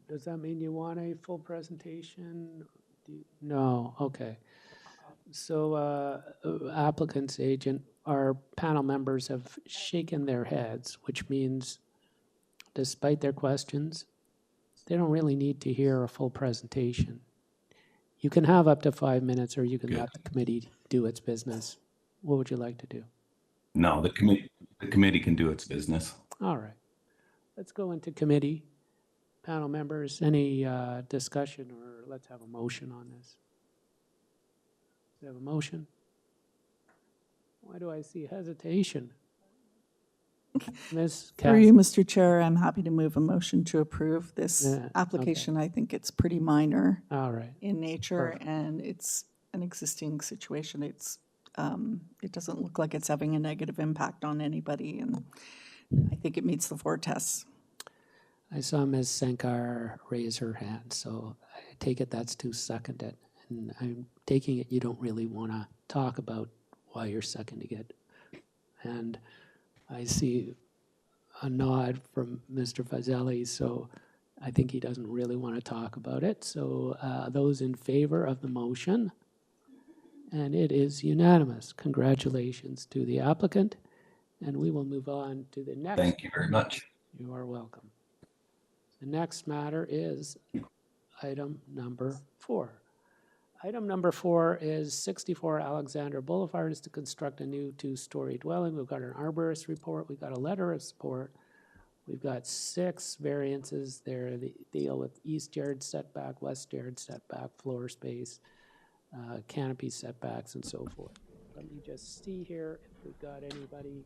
does that mean you want a full presentation? No, okay. So applicant's agent, our panel members have shaken their heads, which means despite their questions, they don't really need to hear a full presentation. You can have up to 5 minutes, or you can let the committee do its business. What would you like to do? No, the committee can do its business. All right. Let's go into committee. Panel members, any discussion, or let's have a motion on this? We have a motion? Why do I see hesitation? Ms. Through you, Cass? Mr. Chair, I'm happy to move a motion to approve this Yeah, okay. application. I think it's pretty minor All right. in nature, Perfect. and it's an existing situation. It doesn't look like it's having a negative impact on anybody, and I think it meets the 4 tests. I saw Ms. Sankar raise her hand, so I take it that's to second it. And I'm taking it you don't really want to talk about why you're seconding it. And I see a nod from Mr. Fazeli, so I think he doesn't really want to talk about it. So those in favor of the motion, and it is unanimous. Congratulations to the applicant, and we will move on to the next. Thank you very much. You are welcome. The next matter is item number 4. Item number 4 is 64 Alexandra Boulevard is to construct a new 2-story dwelling. We've got an arborist report. We've got a letter of support. We've got 6 variances there that deal with east yard setback, west yard setback, floor space, canopy setbacks, and so forth. Let me just see here if we've got anybody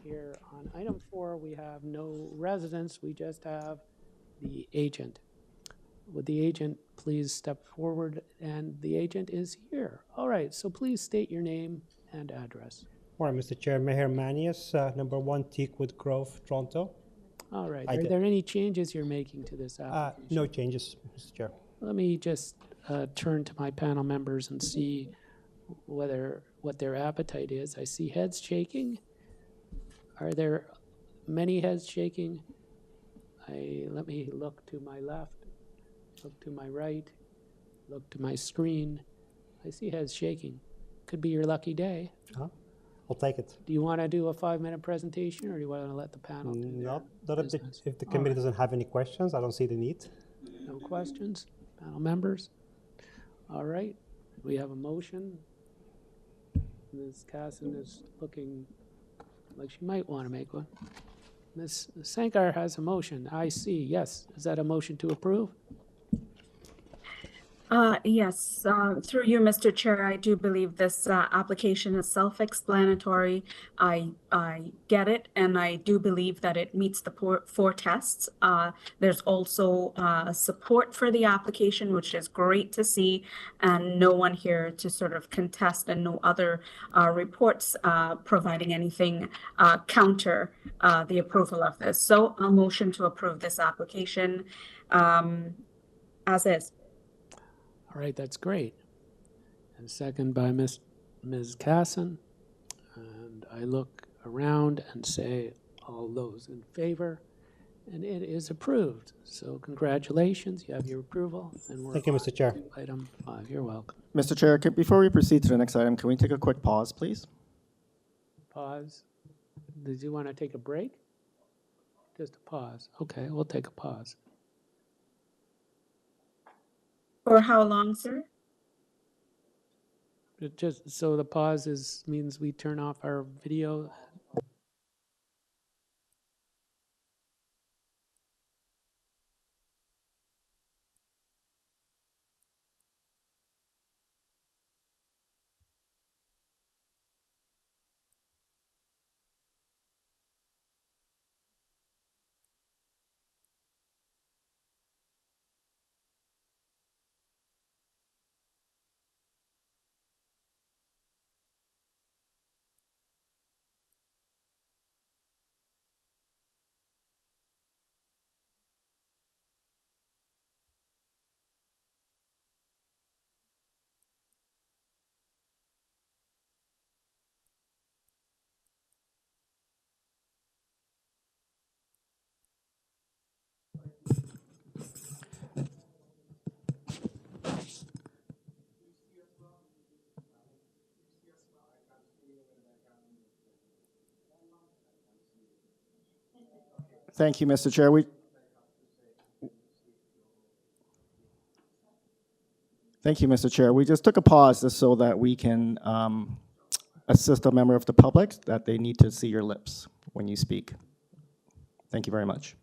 here. On item 4, we have no residents. We just have the agent. Would the agent please step forward? And the agent is here. All right, so please state your name and address. Morning, Mr. Chair. Meher Manias, number 1 Teakwood Grove, Toronto. All right. I Are did. there any changes you're making to this application? No changes, Mr. Chair. Let me just turn to my panel members and see what their appetite is. I see heads shaking. Are there many heads shaking? Let me look to my left, look to my right, look to my screen. I see heads shaking. Could be your lucky day. I'll take it. Do you want to do a 5-minute presentation, or do you want to let the panel do their Not business? if the committee doesn't have any questions, I don't see the need. No questions? Panel members? All right. We have a motion. Ms. Casson is looking like she might want to make one. Ms. Sankar has a motion. I see. Yes. Is that a motion to approve? Yes, through you, Mr. Chair, I do believe this application is self-explanatory. I get it, and I do believe that it meets the 4 tests. There's also support for the application, which is great to see, and no one here to sort of contest, and no other reports providing anything counter the approval of this. So I'll motion to approve this application as is. All right. That's great. And second by Ms. Casson. And I look around and say all those in favor, and it is approved. So congratulations. You have your approval. And we're Thank you, on Mr. Chair. to item 5. You're welcome. Mr. Chair, before we proceed to the next item, can we take a quick pause, please? Pause. Did you want to take a break? Just a pause. Okay, we'll take a pause. For how long, sir? It just so the pause means we turn off our video. Thank you, Mr. Chair. Thank you, Mr. Chair. We just took a pause just so that we can assist a member of the public that they need to see your lips when you speak. Thank you very much.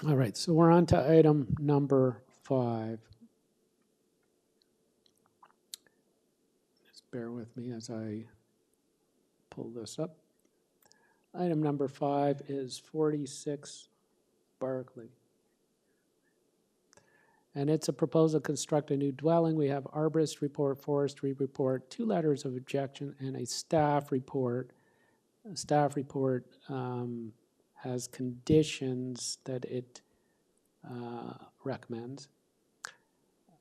All right, so we're on to item number 5. Just bear with me as I pull this up. Item number 5 is 46 Barclay. And it's a proposal to construct a new dwelling. We have arborist report, forestry report, 2 letters of objection, and a staff report. A staff report has conditions that it recommends.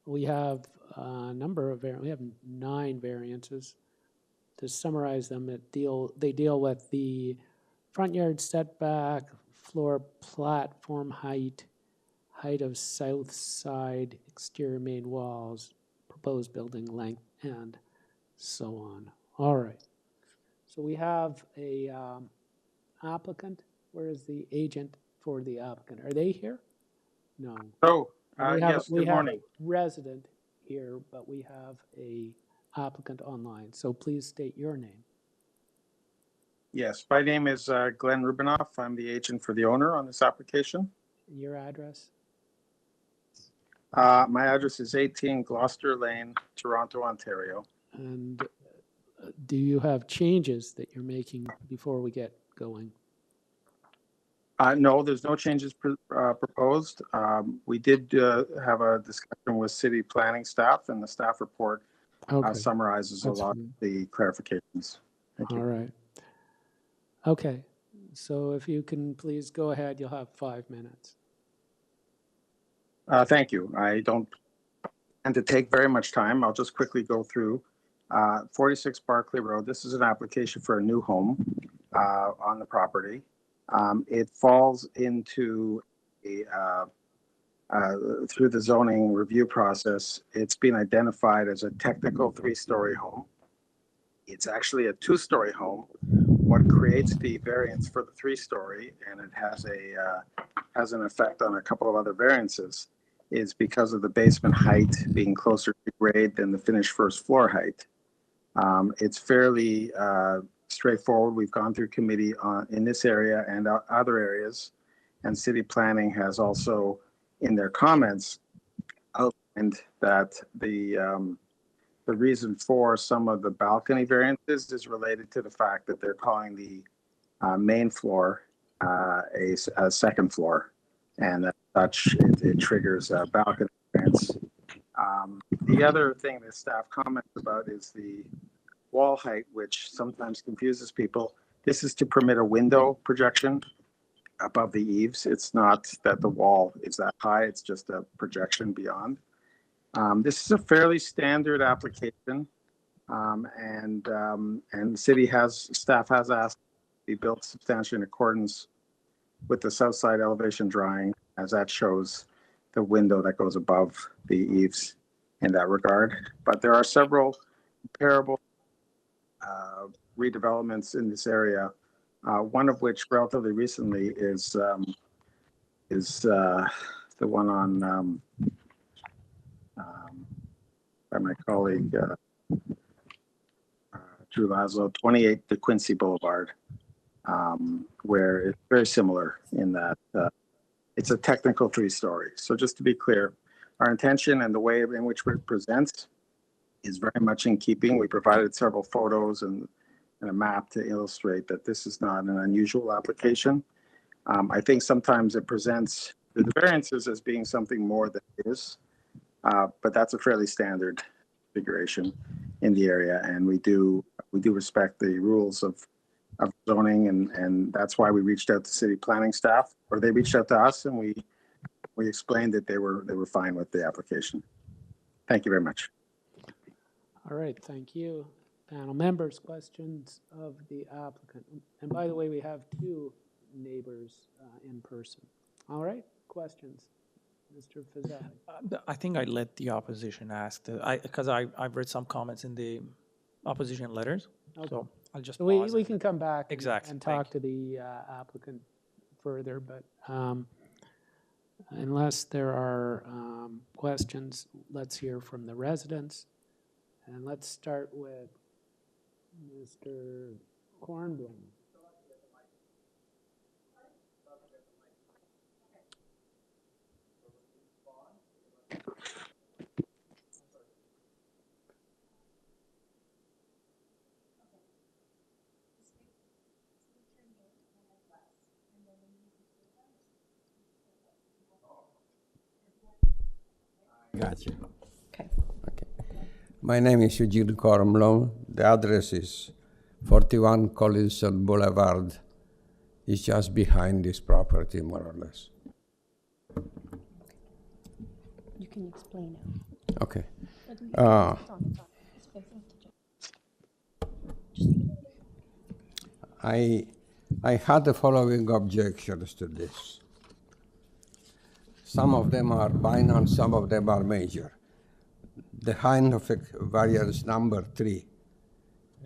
We have a number of we have 9 variances. To summarize them, they deal with the front yard setback, floor platform height, height of south side exterior main walls, proposed building length, and so on. All right. So we have a applicant. Where is the agent for the applicant? Are they here? No. Oh, We good have morning. a resident here, but we have a applicant online. So please state your name. Yes, my name is Glenn Rubinoff. I'm the agent for the owner on this application. Your address? My address is 18 Gloucester Lane, Toronto, Ontario. And do you have changes that you're making before we get going? No, there's no changes proposed. We did have a discussion with city planning staff, and the staff report summarizes a lot of the clarifications. Thank you. All right. Okay. So if you can please go ahead, you'll have 5 minutes. Thank you. I don't intend to take very much time. I'll just quickly go through 46 Barclay Road. This is an application for a new home on the property. It falls into through the zoning review process. It's been identified as a technical 3-story home. It's actually a 2-story home. What creates the variance for the 3-story, and it has an effect on a couple of other variances, is because of the basement height being closer to grade than the finished first floor height. It's fairly straightforward. We've gone through committee in this area and other areas, and city planning has also, in their comments, outlined that the reason for some of the balcony variances is related to the fact that they're calling the main floor a second floor, and as such it triggers a balcony variance. The other thing that staff comments about is the wall height, which sometimes confuses people. This is to permit a window projection above the eaves. It's not that the wall is that high, it's just a projection beyond. This is a fairly standard application. And the city staff has asked to be built substantially in accordance with the south side elevation drawing, as that shows the window that goes above the eaves in that regard. But there are several comparable redevelopments in this area. One of which relatively recently is the one on by my colleague Drew Laszlo, 28 De Quincy Boulevard, where it's very similar in that it's a technical 3-story. So just to be clear, our intention and the way in which it presents is very much in keeping. We provided several photos and a map to illustrate that this is not an unusual application. I think sometimes it presents the variances as being something more than it is, but that's a fairly standard configuration in the area, and we do respect the rules of zoning, and that's why we reached out to city planning staff, or they reached out to us, and we explained that they were fine with the application. Thank you very much. All right, thank you. Panel members, questions of the applicant? And by the way, we have 2 neighbors in person. All right, questions? Mr. Fazali. I think I let the opposition ask, because I've read some comments in the opposition letters, Okay. so I'll just So pause. we can come back Exactly, and thank talk to the applicant further, but unless there are questions, let's hear from the residents. And let's start with Mr. Kornblum. Gotcha. Okay. My name is Eugene Kornblum. The address is 41 Collinson Boulevard. It's just behind this property, more or less. You can explain it. Okay. I had the following objections to this. Some of them are minor, some of them are major. The height of variance number 3.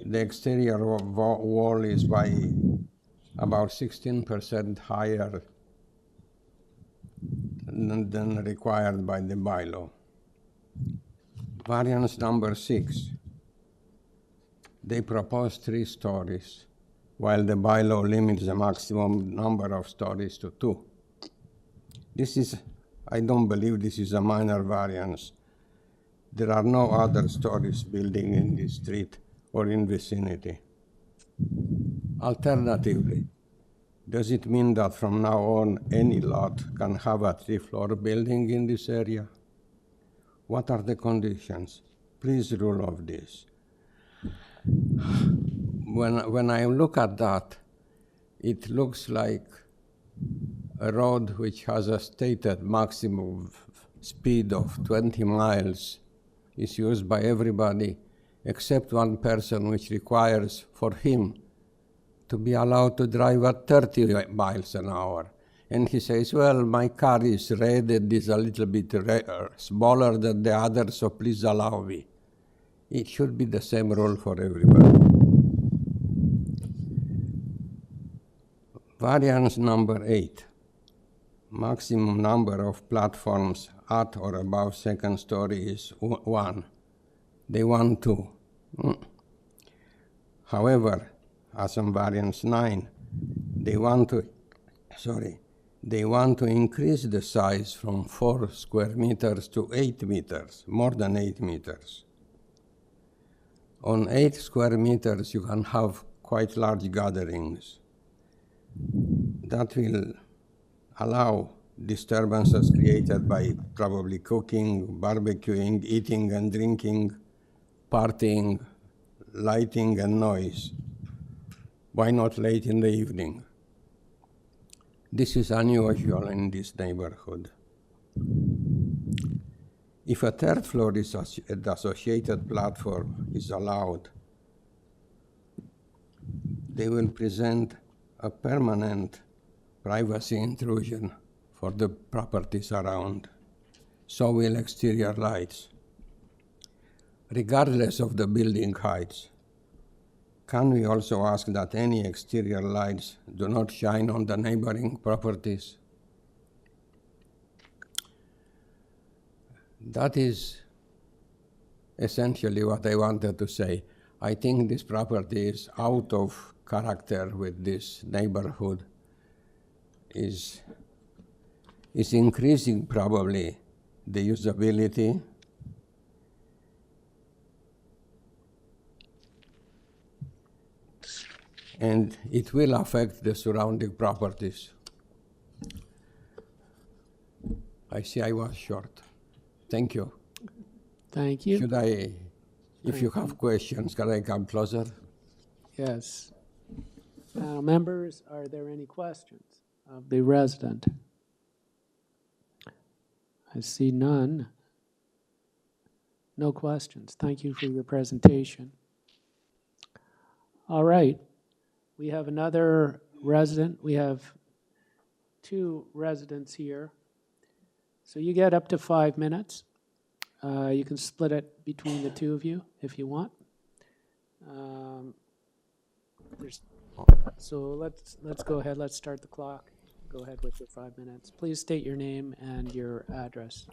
The exterior wall is by about 16% higher than required by the bylaw. Variance number 6. They propose 3 stories, while the bylaw limits the maximum number of stories to 2. I don't believe this is a minor variance. There are no other stories building in this street or in vicinity. Alternatively, does it mean that from now on any lot can have a 3-floor building in this area? What are the conditions? Please rule of this. When I look at that, it looks like a road which has a stated maximum speed of 20 miles is used by everybody except one person, which requires for him to be allowed to drive at 30 miles an hour. And he says, well, my car is rated, is a little bit smaller than the others, so please allow me. It should be the same rule for everybody. Variance number 8. Maximum number of platforms at or above second story is 1. They want 2. However, as on variance 9, they want to increase the size from 4 square meters to 8 meters, more than 8 meters. On 8 square meters, you can have quite large gatherings. That will allow disturbances created by probably cooking, barbecuing, eating and drinking, partying, lighting and noise. Why not late in the evening? This is unusual in this neighborhood. If a third floor is the associated platform is allowed, they will present a permanent privacy intrusion for the properties around. So will exterior lights. Regardless of the building heights, can we also ask that any exterior lights do not shine on the neighboring properties? That is essentially what I wanted to say. I think this property is out of character with this neighborhood, is increasing probably the usability. And it will affect the surrounding properties. I see I was short. Thank you. Thank you. Should I, if you have questions, can I come closer? Yes. Panel members, are there any questions of the resident? I see none. No questions. Thank you for your presentation. All right. We have another resident. We have 2 residents here. So you get up to 5 minutes. You can split it between the 2 of you if you want. So let's go ahead. Let's start the clock. Go ahead with your 5 minutes. Please state your name and your address.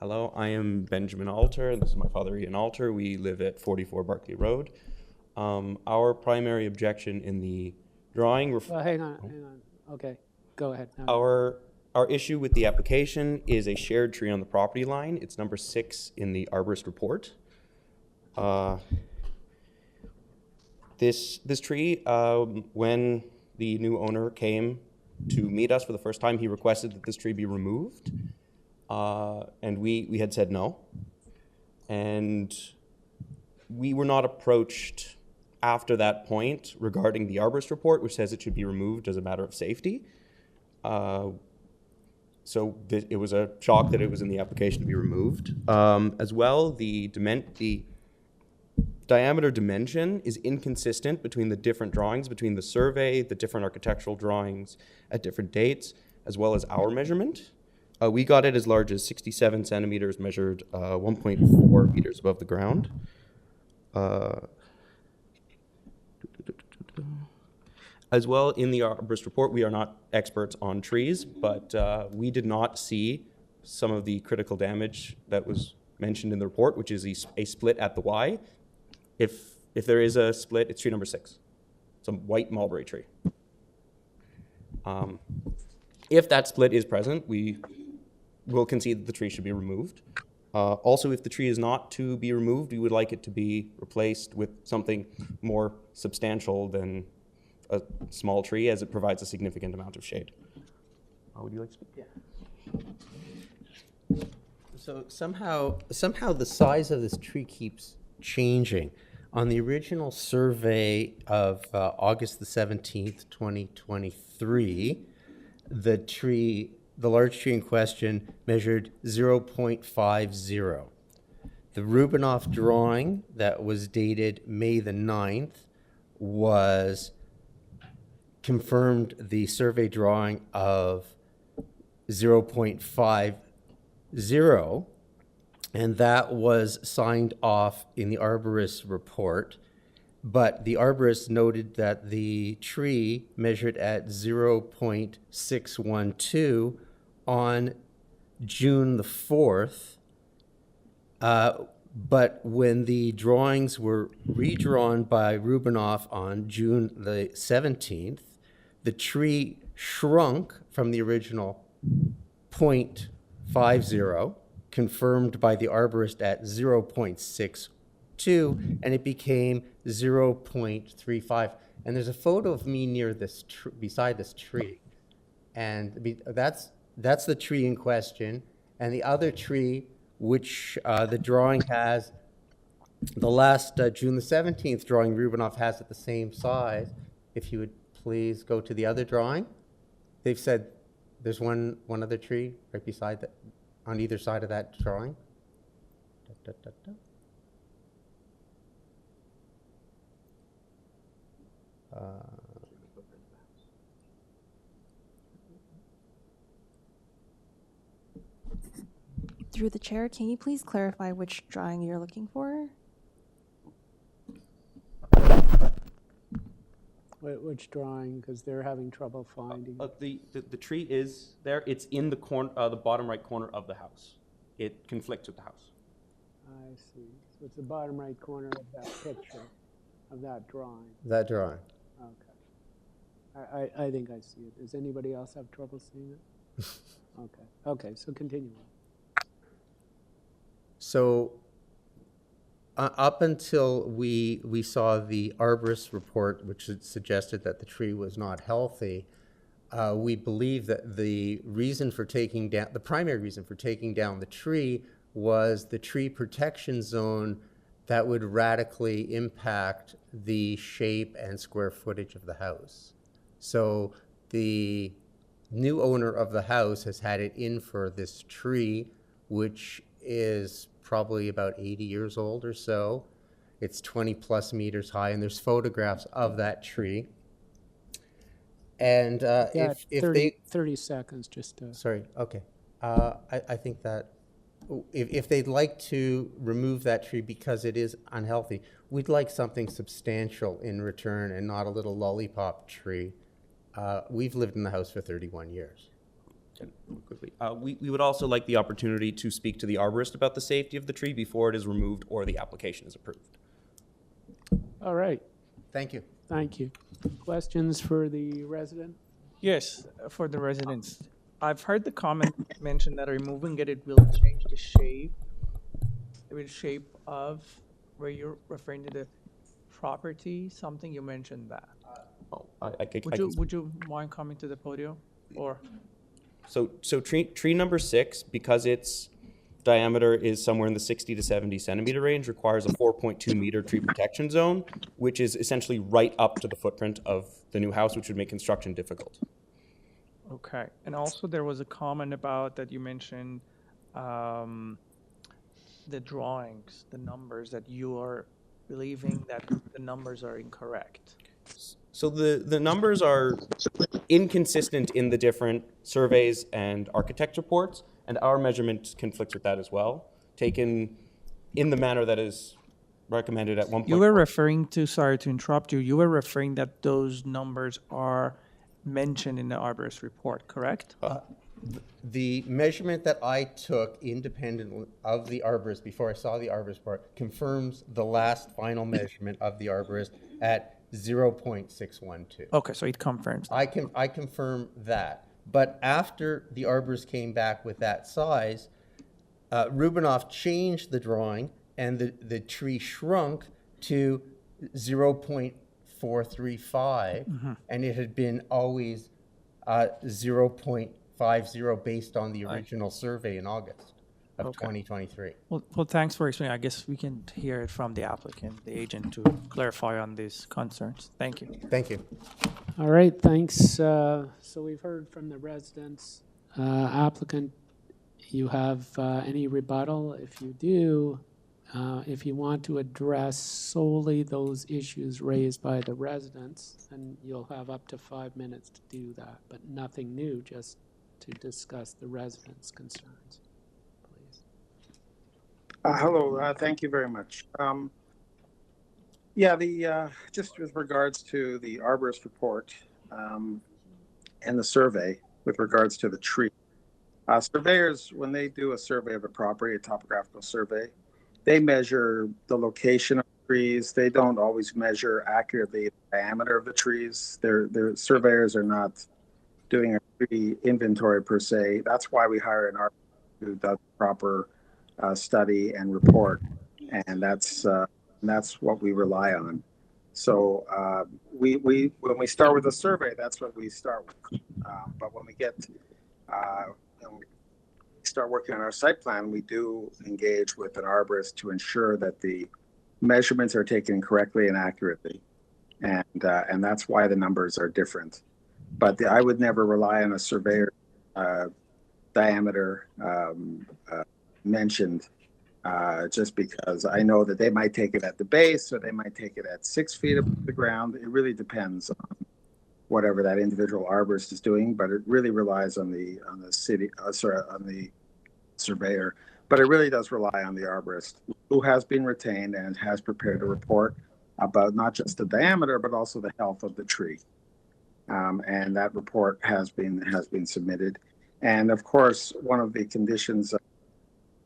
Hello, I am Benjamin Alter, and this is my father, Ian Alter. We live at 44 Barclay Road. Our primary objection in the drawing... Hang on. Okay, go ahead. Now. Our issue with the application is a shared tree on the property line. It's number 6 in the arborist report. This tree, when the new owner came to meet us for the first time, he requested that this tree be removed. And we had said no. And we were not approached after that point regarding the arborist report, which says it should be removed as a matter of safety. So it was a shock that it was in the application to be removed. As well, the diameter dimension is inconsistent between the different drawings, between the survey, the different architectural drawings at different dates, as well as our measurement. We got it as large as 67 centimeters, measured 1.4 meters above the ground. As well, in the arborist report, we are not experts on trees, but we did not see some of the critical damage that was mentioned in the report, which is a split at the Y. If there is a split, it's tree number 6. It's a white mulberry tree. If that split is present, we will concede that the tree should be removed. Also, if the tree is not to be removed, we would like it to be replaced with something more substantial than a small tree, as it provides a significant amount of shade. Would you like to speak? Yeah. So somehow the size of this tree keeps changing. On the original survey of August the 17th, 2023, the large tree in question measured 0.50. The Rubinoff drawing that was dated May the 9th confirmed the survey drawing of 0.50, and that was signed off in the arborist report. But the arborist noted that the tree measured at 0.612 on June the 4th. But when the drawings were redrawn by Rubinoff on June the 17th, the tree shrunk from the original 0.50, confirmed by the arborist at 0.62, and it became 0.35. And there's a photo of me near this beside this tree, and that's the tree in question. And the other tree, which the drawing has, the last June the 17th drawing Rubinoff has at the same size. If you would please go to the other drawing. They've said there's one other tree right beside that. on either side of that drawing. Da, da, da, da. Through the chair, can you please clarify which drawing you're looking for? Which drawing, because they're having trouble finding. The tree is there. It's in the corner, the bottom right corner of the house. It conflicts with the house. I see. So it's the bottom right corner of that picture, of that drawing. That drawing. Okay. I think I see it. Does anybody else have trouble seeing it? Okay, so continue on. So up until we saw the arborist report, which suggested that the tree was not healthy, we believe that the reason for taking down, the primary reason for taking down the tree was the tree protection zone that would radically impact the shape and square footage of the house. So the new owner of the house has had it in for this tree, which is probably about 80 years old or so. It's 20 plus meters high, and there's photographs of that tree. And if 30 seconds just to... Sorry, okay. I think that if they'd like to remove that tree because it is unhealthy, we'd like something substantial in return and not a little lollipop tree. We've lived in the house for 31 years. Quickly, we would also like the opportunity to speak to the arborist about the safety of the tree before it is removed or the application is approved. All right. Thank you. Thank you. Questions for the resident? Yes, for the residents. I've heard the comment mentioned that removing it, it will change the shape. It will shape of where you're referring to the property, something you mentioned that. Would you mind coming to the podium or? So tree number 6, because its diameter is somewhere in the 60 to 70 centimeter range, requires a 4.2 meter tree protection zone, which is essentially right up to the footprint of the new house, which would make construction difficult. Okay, and also there was a comment about that you mentioned the drawings, the numbers, that you are believing that the numbers are incorrect. So the numbers are inconsistent in the different surveys and architect reports, and our measurement conflicts with that as well, taken in the manner that is recommended at 1.4. You were referring to, sorry to interrupt you, you were referring that those numbers are mentioned in the arborist report, correct? The measurement that I took independently of the arborist before I saw the arborist report confirms the last final measurement of the arborist at 0.612. Okay, so it confirms. I confirm that. But after the arborist came back with that size, Rubinoff changed the drawing and the tree shrunk to 0.435, and it had been always 0.50 based on the original survey in August of 2023. Well, thanks for explaining. I guess we can hear it from the applicant, the agent, to clarify on these concerns. Thank you. Thank you. All right, thanks. So we've heard from the residents. Applicant, you have any rebuttal? If you do, if you want to address solely those issues raised by the residents, then you'll have up to 5 minutes to do that, but nothing new, just to discuss the residents' concerns. Hello, thank you very much. Just with regards to the arborist report and the survey with regards to the tree. Surveyors, when they do a survey of a property, a topographical survey, they measure the location of trees. They don't always measure accurately the diameter of the trees. Their surveyors are not doing a tree inventory per se. That's why we hire an arborist who does proper study and report, and that's what we rely on. So when we start with a survey, that's what we start with. But when we start working on our site plan, we do engage with an arborist to ensure that the measurements are taken correctly and accurately, and that's why the numbers are different. But I would never rely on a surveyor diameter mentioned, just because I know that they might take it at the base or they might take it at 6 feet above the ground. It really depends on whatever that individual arborist is doing, but it really relies on the city, on the surveyor. But it really does rely on the arborist, who has been retained and has prepared a report about not just the diameter, but also the health of the tree. And that report has been submitted. And of course, one of the conditions,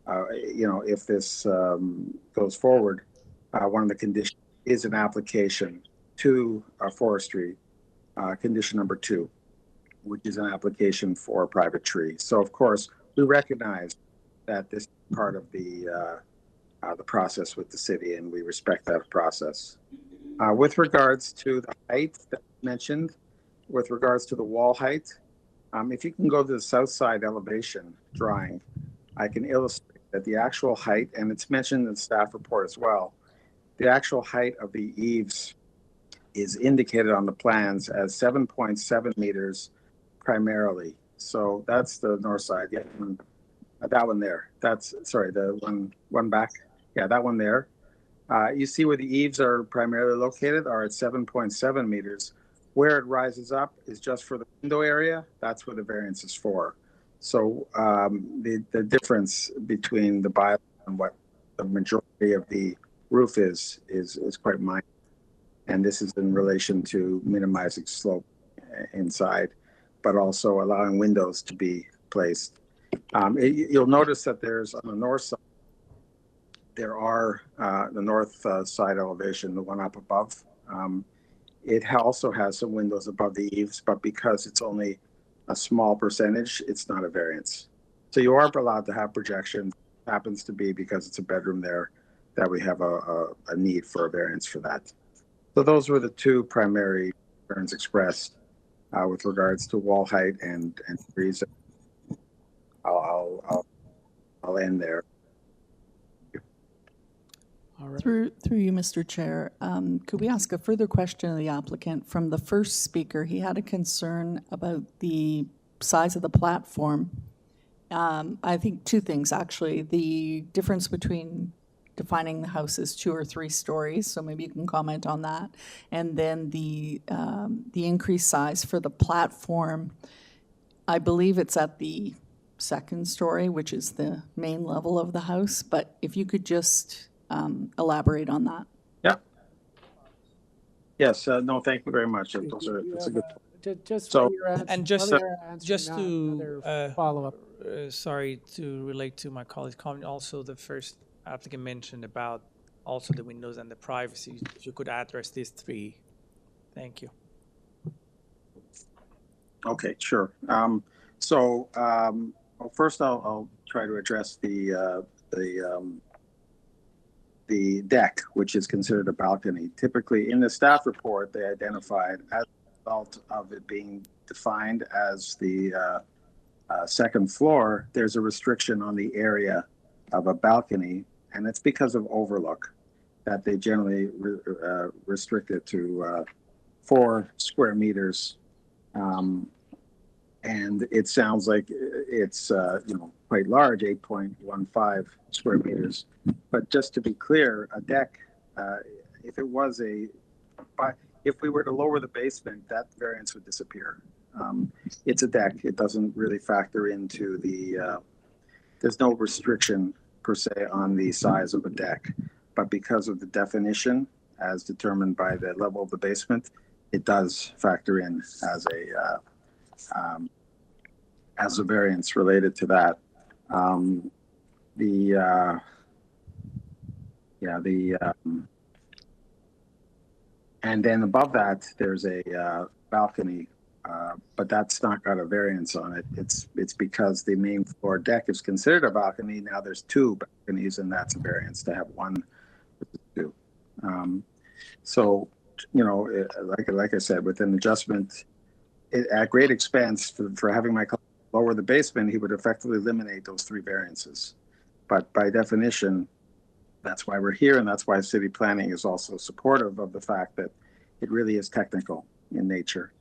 if this goes forward, one of the conditions is an application to forestry, condition number 2, which is an application for a private tree. So of course, we recognize that this is part of the process with the city, and we respect that process. With regards to the height that you mentioned, with regards to the wall height, if you can go to the south side elevation drawing, I can illustrate that the actual height, and it's mentioned in the staff report as well, the actual height of the eaves is indicated on the plans as 7.7 meters primarily. So that's the north side. Yeah, that one there. That's, sorry, the one back. Yeah, that one there. You see where the eaves are primarily located are at 7.7 meters. Where it rises up is just for the window area. That's where the variance is for. So the difference between the bylaw and what the majority of the roof is quite minor. And this is in relation to minimizing slope inside, but also allowing windows to be placed. You'll notice that there's on the north side, there are the north side elevation, the one up above. It also has some windows above the eaves, but because it's only a small percentage, it's not a variance. So you are allowed to have projection. Happens to be because it's a bedroom there that we have a need for a variance for that. So those were the two primary concerns expressed with regards to wall height and trees. I'll end there. All right. Through you, Mr. Chair, could we ask a further question of the applicant? From the first speaker, he had a concern about the size of the platform. I think two things, actually. The difference between defining the house as 2 or 3 stories, so maybe you can comment on that. And then the increased size for the platform, I believe it's at the 2nd story, which is the main level of the house. But if you could just elaborate on that. Yeah. Yes. No, thank you very much. That's a good. Just So- for your answer, And just just to follow-up. sorry to relate to my colleague's comment, also the first applicant mentioned about also the windows and the privacy. If you could address these 3. Thank you. Okay, sure. Well, first I'll try to address the deck, which is considered a balcony. Typically, in the staff report, they identified as a result of it being defined as the 2nd floor, there's a restriction on the area of a balcony, and it's because of overlook that they generally restrict it to 4 square meters. And it sounds like it's quite large, 8.15 square meters. But just to be clear, a deck, if we were to lower the basement, that variance would disappear. It's a deck. It doesn't really factor into there's no restriction per se on the size of a deck. But because of the definition as determined by the level of the basement, it does factor in as a variance related to that. And then above that, there's a balcony, but that's not got a variance on it. It's because the main floor deck is considered a balcony. Now there's 2 balconies, and that's a variance to have 1 2. So, like I said, with an adjustment at great expense for having my client lower the basement, he would effectively eliminate those 3 variances. But by definition, that's why we're here, and that's why city planning is also supportive of the fact that it really is technical in nature.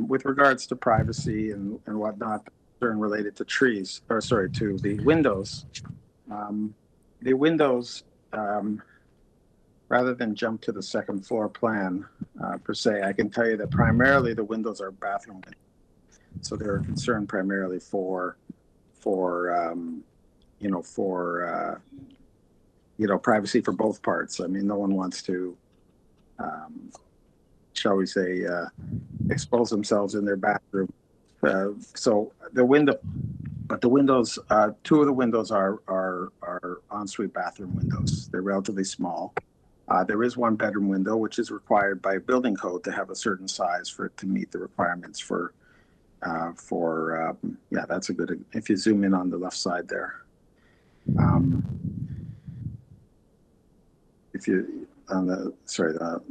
With regards to privacy and whatnot, concern related to trees, or sorry, to the windows. The windows, rather than jump to the second floor plan per se, I can tell you that primarily the windows are bathroom windows. So they're concerned primarily for privacy for both parts. I mean, no one wants to, shall we say, expose themselves in their bathroom. So the windows, two of the windows are ensuite bathroom windows. They're relatively small. There is one bedroom window, which is required by building code to have a certain size for it to meet the requirements for that's a good, if you zoom in on the left side there. If you, on the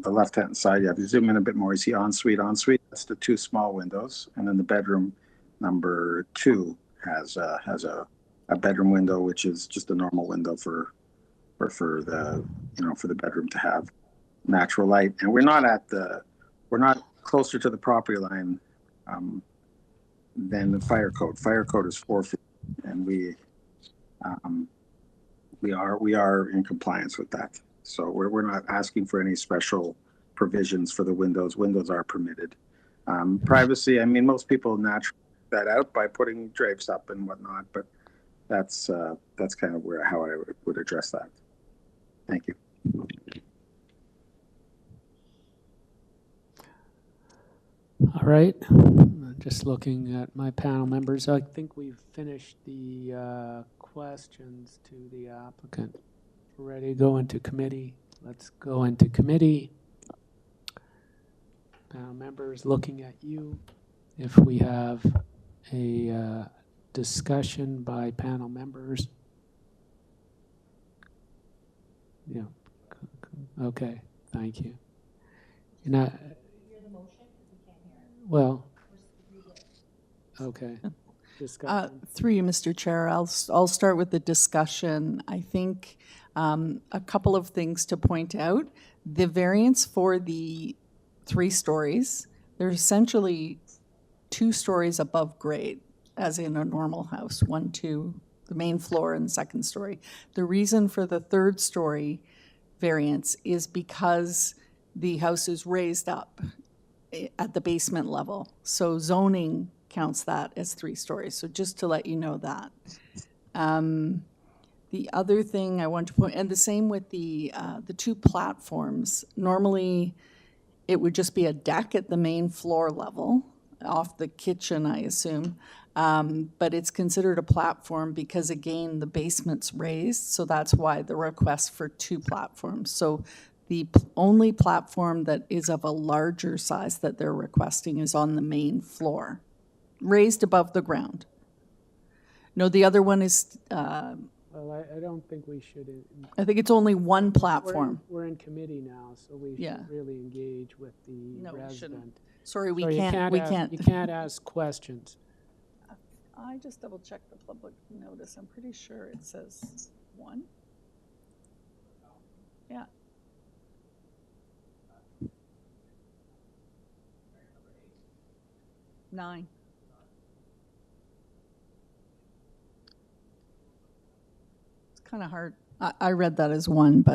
left-hand side, if you zoom in a bit more, you see ensuite, that's the two small windows. And then the bedroom number 2 has a bedroom window, which is just a normal window for the bedroom to have natural light. And we're not closer to the property line than the fire code. Fire code is 4 feet, and we are in compliance with that. So we're not asking for any special provisions for the windows. Windows are permitted. Privacy, I mean, most people naturally that out by putting drapes up and whatnot, but that's kind of how I would address that. Thank you. All right. Just looking at my panel members, I think we've finished the questions to the applicant. We're ready to go into committee. Let's go into committee. Panel members, looking at you. If we have a discussion by panel members. Yeah. Okay. Thank you. You're not. Well. Okay. Discussion. Through you, Mr. Chair, I'll start with the discussion. I think a couple of things to point out. The variance for the 3 stories, they're essentially 2 stories above grade, as in a normal house, 1, 2, the main floor and the second story. The reason for the 3rd story variance is because the house is raised up at the basement level. So zoning counts that as 3 stories. So just to let you know that. The other thing I want to point, and the same with the 2 platforms. Normally, it would just be a deck at the main floor level, off the kitchen, I assume. But it's considered a platform because, again, the basement's raised. So that's why the request for 2 platforms. So the only platform that is of a larger size that they're requesting is on the main floor, raised above the ground. No, the other one is, Well, I don't think we should. I think it's only one platform. We're in committee now, so we should really engage with the resident. Sorry, we So can't. You can't ask questions. I just double checked the public notice. I'm pretty sure it says 1. Yeah. Nine. It's kind of hard. I read that as 1,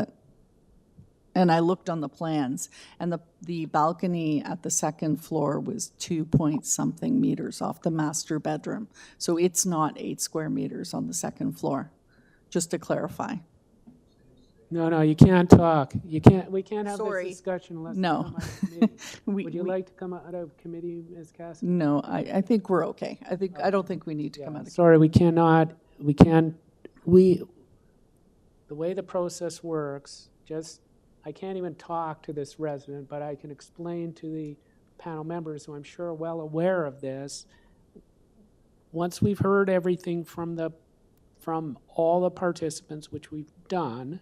and I looked on the plans, and the balcony at the second floor was 2-point-something meters off the master bedroom. So it's not 8 square meters on the second floor, just to clarify. No, you can't talk. We can't have Sorry. this discussion unless No. we come out of committee. Would you like to come out of committee, Ms. Cassidy? No, I think we're okay. I don't think we need to come out of. Sorry, the way the process works, I can't even talk to this resident, but I can explain to the panel members who I'm sure are well aware of this. Once we've heard everything from all the participants, which we've done,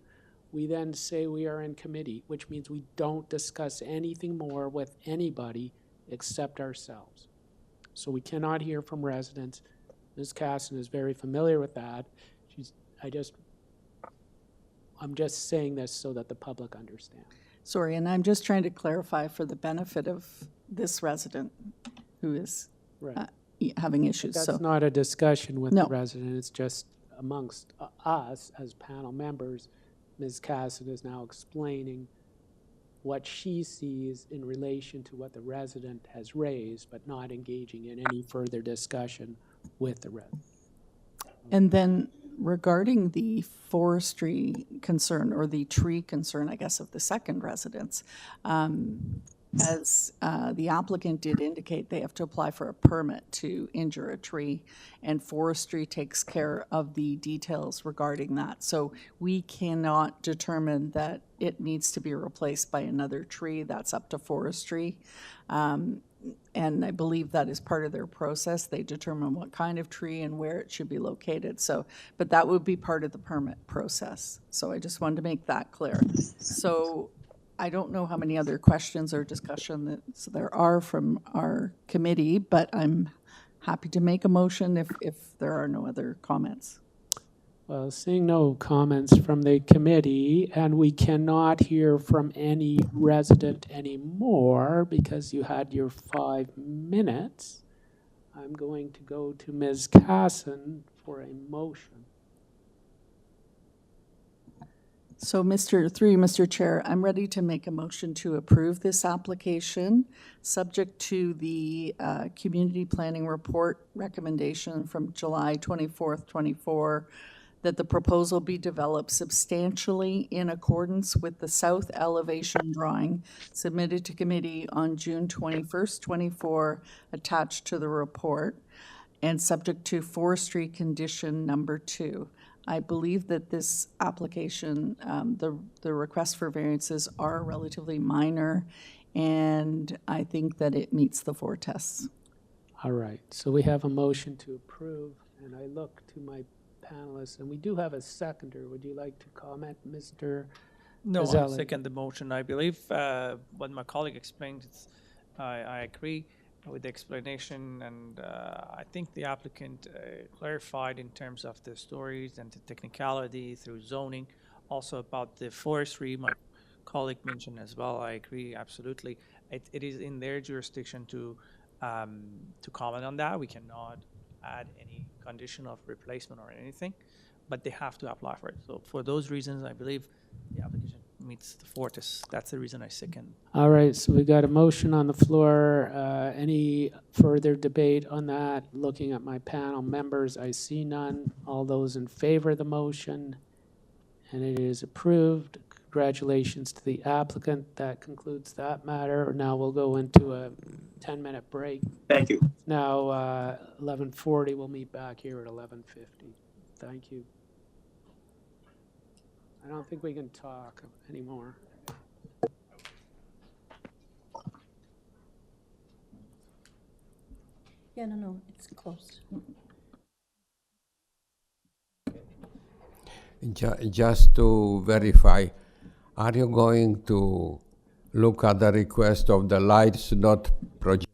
we then say we are in committee, which means we don't discuss anything more with anybody except ourselves. So we cannot hear from residents. Ms. Casson is very familiar with that. I'm just saying this so that the public understands. Sorry, and I'm just trying to clarify for the benefit of this resident who is, Right. having issues, That's so. not a discussion with the No. resident, it's just amongst us as panel members. Ms. Casson is now explaining what she sees in relation to what the resident has raised, but not engaging in any further discussion with the resident. And then regarding the forestry concern, or the tree concern, I guess, of the second residence, as the applicant did indicate, they have to apply for a permit to injure a tree, and forestry takes care of the details regarding that. So we cannot determine that it needs to be replaced by another tree. That's up to forestry. And I believe that is part of their process. They determine what kind of tree and where it should be located. So, but that would be part of the permit process. So I just wanted to make that clear. So I don't know how many other questions or discussion that there are from our committee, but I'm happy to make a motion if there are no other comments. Well, seeing no comments from the committee, and we cannot hear from any resident anymore because you had your 5 minutes, I'm going to go to Ms. Casson for a motion. So Mr. Chair, I'm ready to make a motion to approve this application, subject to the community planning report recommendation from July 24th, 24, that the proposal be developed substantially in accordance with the south elevation drawing submitted to committee on June 21st, 24, attached to the report, and subject to forestry condition number 2. I believe that this application, the request for variances are relatively minor, and I think that it meets the 4 tests. All right, so we have a motion to approve, and I look to my panelists, and we do have a seconder. Would you like to comment, Mr. No, I Fazeli? second the motion. I believe what my colleague explained, I agree with the explanation, and I think the applicant clarified in terms of the stories and the technicality through zoning, also about the forestry. My colleague mentioned as well. I agree absolutely. It is in their jurisdiction to comment on that. We cannot add any condition of replacement or anything, but they have to apply for it. So for those reasons, I believe the application meets the 4 tests. That's the reason I second. All right, so we got a motion on the floor. Any further debate on that? Looking at my panel members, I see none. All those in favor of the motion, and it is approved. Congratulations to the applicant. That concludes that matter. Now we'll go into a 10-minute break. Thank you. Now 11:40. We'll meet back here at 11:50. Thank you. I don't think we can talk anymore. Yeah, no, it's closed. Just to verify, are you going to look at the request of the lights not projected?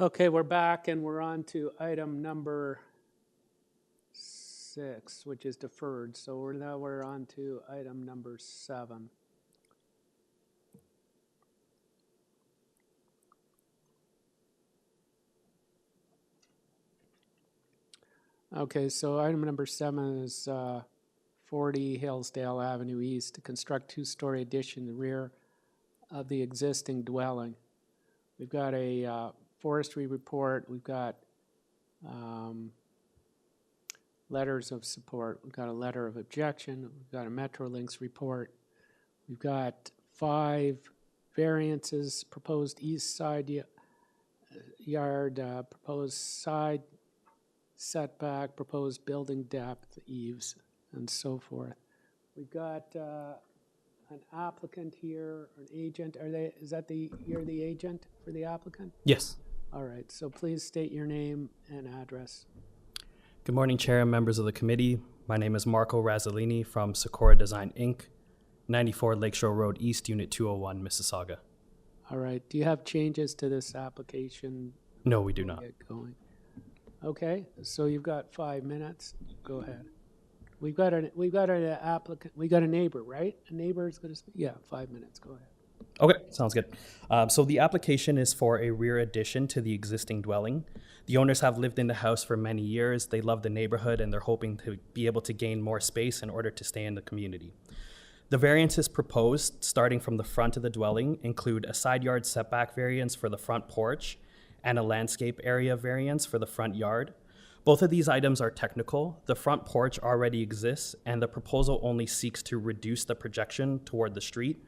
Okay, we're back and we're on to item number 6, which is deferred. So we're on to item number 7. Okay, so item number 7 is 40 Hillsdale Avenue East to construct 2-story addition in the rear of the existing dwelling. We've got a forestry report. We've got letters of support. We've got a letter of objection. We've got a Metrolinx report. We've got 5 variances: proposed east side yard, proposed side setback, proposed building depth, eaves, and so forth. We've got an applicant here, an agent. You're the agent for the applicant? Yes. All right, so please state your name and address. Good morning, Chair and members of the committee. My name is Marco Razzolini from Sakura Design, Inc., 94 Lakeshore Road East, Unit 201, Mississauga. All right, do you have changes to this application? No, we do not. Get going. Okay, so you've got 5 minutes. Go ahead. We've got an applicant. We got a neighbor, right? A neighbor is going to speak. Yeah, 5 minutes. Go ahead. Okay, sounds good. So the application is for a rear addition to the existing dwelling. The owners have lived in the house for many years. They love the neighborhood and they're hoping to be able to gain more space in order to stay in the community. The variances proposed, starting from the front of the dwelling, include a side yard setback variance for the front porch and a landscape area variance for the front yard. Both of these items are technical. The front porch already exists, and the proposal only seeks to reduce the projection toward the street,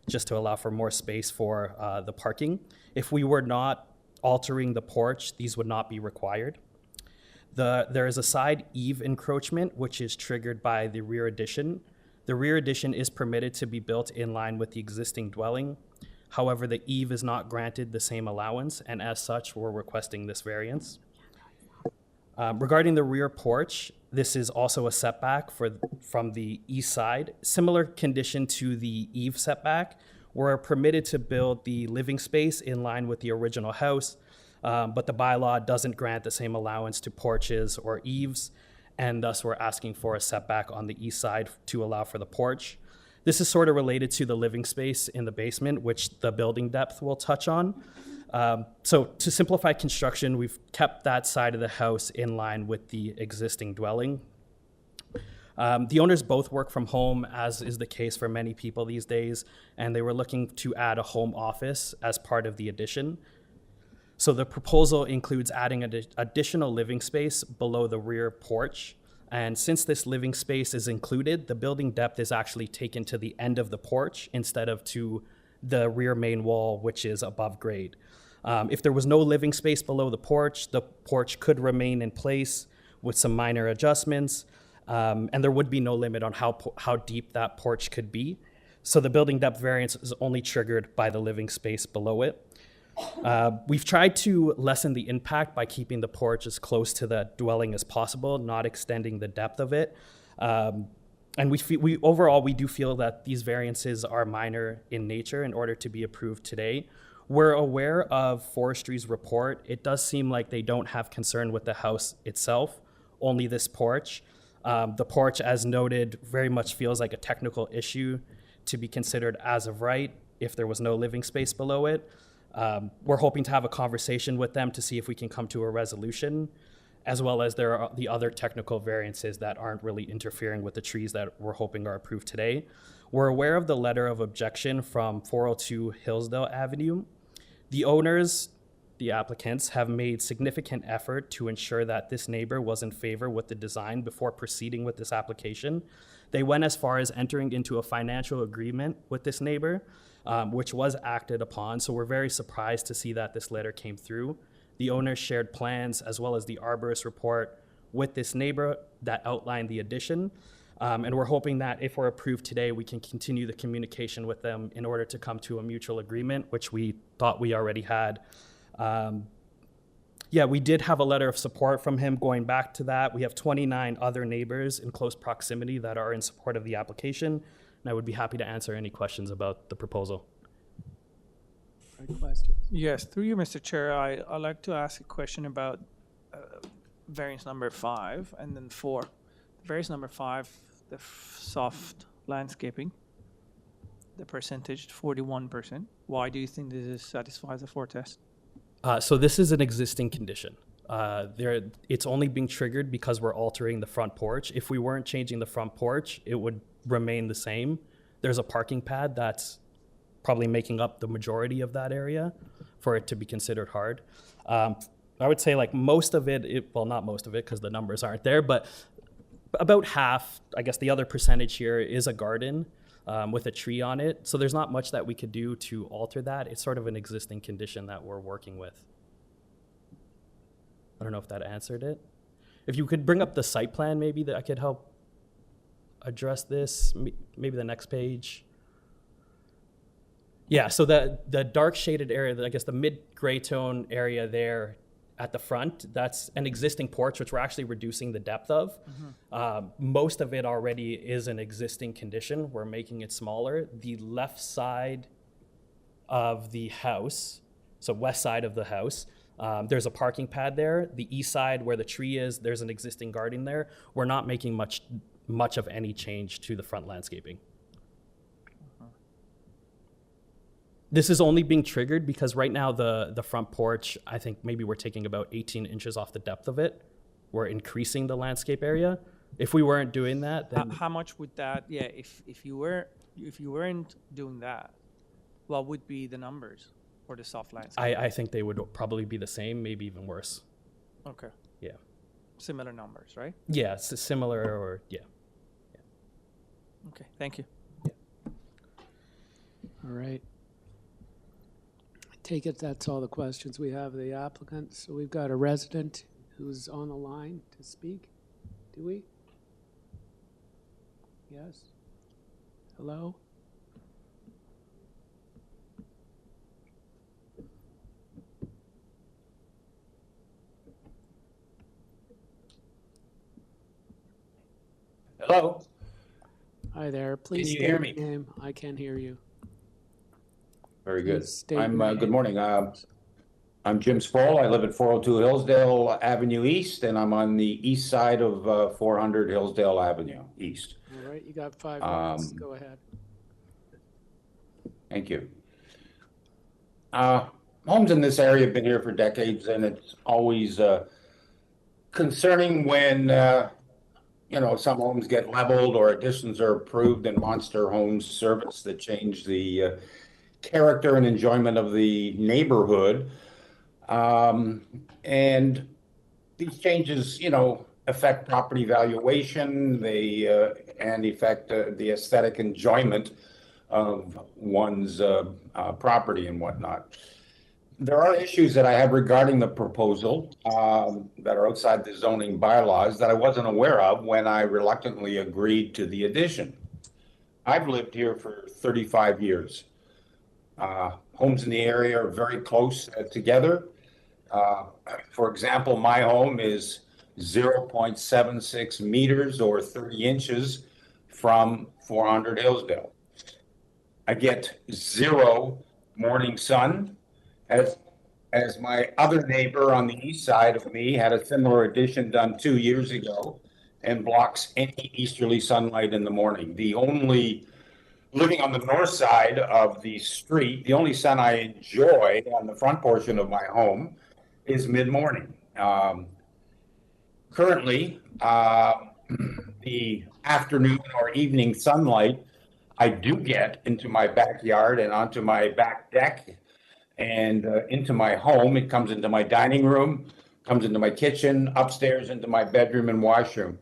just to allow for more space for the parking. If we were not altering the porch, these would not be required. There is a side eave encroachment, which is triggered by the rear addition. The rear addition is permitted to be built in line with the existing dwelling. However, the eave is not granted the same allowance, and as such, we're requesting this variance. Regarding the rear porch, this is also a setback from the east side. Similar condition to the eave setback. We're permitted to build the living space in line with the original house, but the bylaw doesn't grant the same allowance to porches or eaves, and thus we're asking for a setback on the east side to allow for the porch. This is sort of related to the living space in the basement, which the building depth will touch on. So to simplify construction, we've kept that side of the house in line with the existing dwelling. The owners both work from home, as is the case for many people these days, and they were looking to add a home office as part of the addition. So the proposal includes adding an additional living space below the rear porch. And since this living space is included, the building depth is actually taken to the end of the porch instead of to the rear main wall, which is above grade. If there was no living space below the porch could remain in place with some minor adjustments, and there would be no limit on how deep that porch could be. So the building depth variance is only triggered by the living space below it. We've tried to lessen the impact by keeping the porch as close to the dwelling as possible, not extending the depth of it. And overall, we do feel that these variances are minor in nature in order to be approved today. We're aware of forestry's report. It does seem like they don't have concern with the house itself, only this porch. The porch, as noted, very much feels like a technical issue to be considered as of right if there was no living space below it. We're hoping to have a conversation with them to see if we can come to a resolution, as well as there are the other technical variances that aren't really interfering with the trees that we're hoping are approved today. We're aware of the letter of objection from 402 Hillsdale Avenue. The owners, the applicants, have made significant effort to ensure that this neighbor was in favor with the design before proceeding with this application. They went as far as entering into a financial agreement with this neighbor, which was acted upon. So we're very surprised to see that this letter came through. The owners shared plans as well as the arborist report with this neighbor that outlined the addition. And we're hoping that if we're approved today, we can continue the communication with them in order to come to a mutual agreement, which we thought we already had. We did have a letter of support from him going back to that. We have 29 other neighbors in close proximity that are in support of the application, and I would be happy to answer any questions about the proposal. question. Yes, through you, Mr. Chair, I'd like to ask a question about variance number 5 and then 4. Variance number 5, the soft landscaping, the percentage, 41%. Why do you think this satisfies the 4 test? So this is an existing condition. It's only being triggered because we're altering the front porch. If we weren't changing the front porch, it would remain the same. There's a parking pad that's probably making up the majority of that area for it to be considered hard. I would say like most of it, well, not most of it because the numbers aren't there, but about half, I guess the other percentage here is a garden with a tree on it. So there's not much that we could do to alter that. It's sort of an existing condition that we're working with. I don't know if that answered it. If you could bring up the site plan, maybe that I could help address this. Maybe the next page. Yeah, so the dark shaded area, I guess the mid gray tone area there at the front, that's an existing porch, which we're actually reducing the depth of. Most of it already is an existing condition. We're making it smaller. The left side of the house, so west side of the house, there's a parking pad there. The east side where the tree is, there's an existing garden there. We're not making much of any change to the front landscaping. This is only being triggered because right now the front porch, I think maybe we're taking about 18 inches off the depth of it. We're increasing the landscape area. If we weren't doing that, then How much would that, yeah, if you weren't doing that, what would be the numbers for the soft landscape? I think they would probably be the same, maybe even worse. Okay. Yeah. Similar numbers, right? Yeah, it's similar or yeah. Okay, thank you. All right. I take it that's all the questions we have of the applicant. So we've got a resident who's on the line to speak. Do we? Yes. Hello? Hello? Hi there. Please you state hear your me? name. I can hear you. Very good. Please state I'm, your good name. morning. I'm Jim Sproul. I live at 402 Hillsdale Avenue East, and I'm on the east side of 400 Hillsdale Avenue East. All right, you got 5 minutes. Go ahead. Thank you. Homes in this area have been here for decades, and it's always concerning when some homes get leveled or additions are approved and monster homes service that change the character and enjoyment of the neighborhood. And these changes, affect property valuation, and affect the aesthetic enjoyment of one's property and whatnot. There are issues that I have regarding the proposal that are outside the zoning bylaws that I wasn't aware of when I reluctantly agreed to the addition. I've lived here for 35 years. Homes in the area are very close together. For example, my home is 0.76 meters or 30 inches from 400 Hillsdale. I get 0 morning sun, as my other neighbor on the east side of me had a similar addition done 2 years ago and blocks any easterly sunlight in the morning. Living on the north side of the street, the only sun I enjoy on the front portion of my home is mid-morning. Currently, the afternoon or evening sunlight I do get into my backyard and onto my back deck and into my home. It comes into my dining room, comes into my kitchen, upstairs into my bedroom and washroom,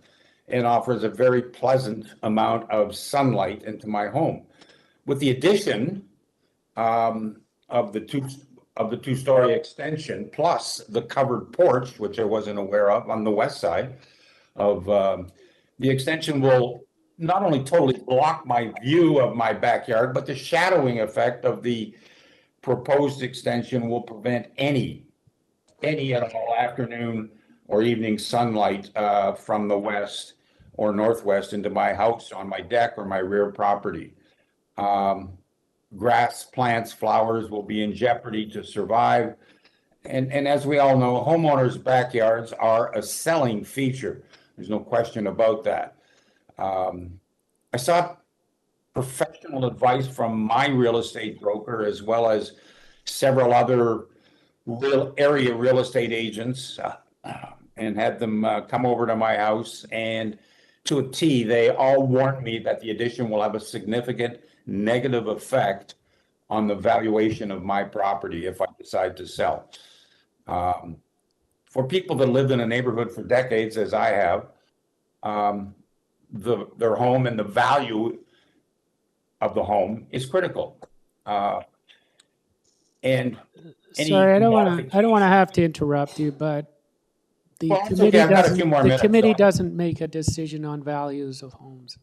and offers a very pleasant amount of sunlight into my home. With the addition of the two-story extension, plus the covered porch, which I wasn't aware of on the west side of the extension, will not only totally block my view of my backyard, but the shadowing effect of the proposed extension will prevent any at all afternoon or evening sunlight from the west or northwest into my house, on my deck, or my rear property. grass, plants, flowers will be in jeopardy to survive. And as we all know, homeowners' backyards are a selling feature. There's no question about that. I sought professional advice from my real estate broker, as well as several other area real estate agents, and had them come over to my house. And to a T, they all warned me that the addition will have a significant negative effect on the valuation of my property if I decide to sell. For people that lived in a neighborhood for decades, as I have, their home and the value of the home is critical. And Sorry, I don't want to have to interrupt you, but the Well, it's committee okay. I've got a few more minutes, so- doesn't make a decision on values of homes.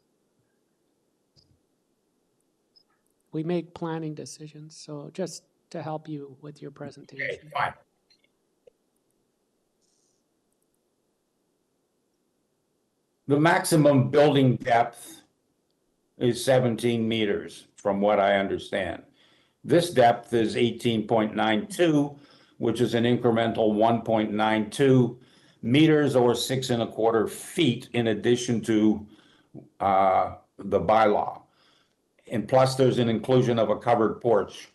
We make planning decisions, so just to help you with your presentation. Okay, fine. The maximum building depth is 17 meters, from what I understand. This depth is 18.92, which is an incremental 1.92 meters or 6¼ feet in addition to the bylaw. And plus there's an inclusion of a covered porch.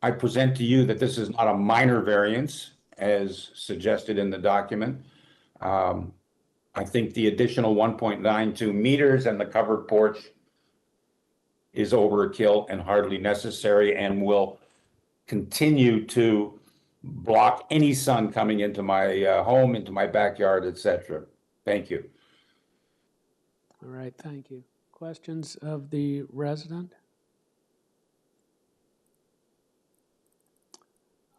I present to you that this is not a minor variance as suggested in the document. I think the additional 1.92 meters and the covered porch is overkill and hardly necessary and will continue to block any sun coming into my home, into my backyard, etc. Thank you. All right, thank you. Questions of the resident?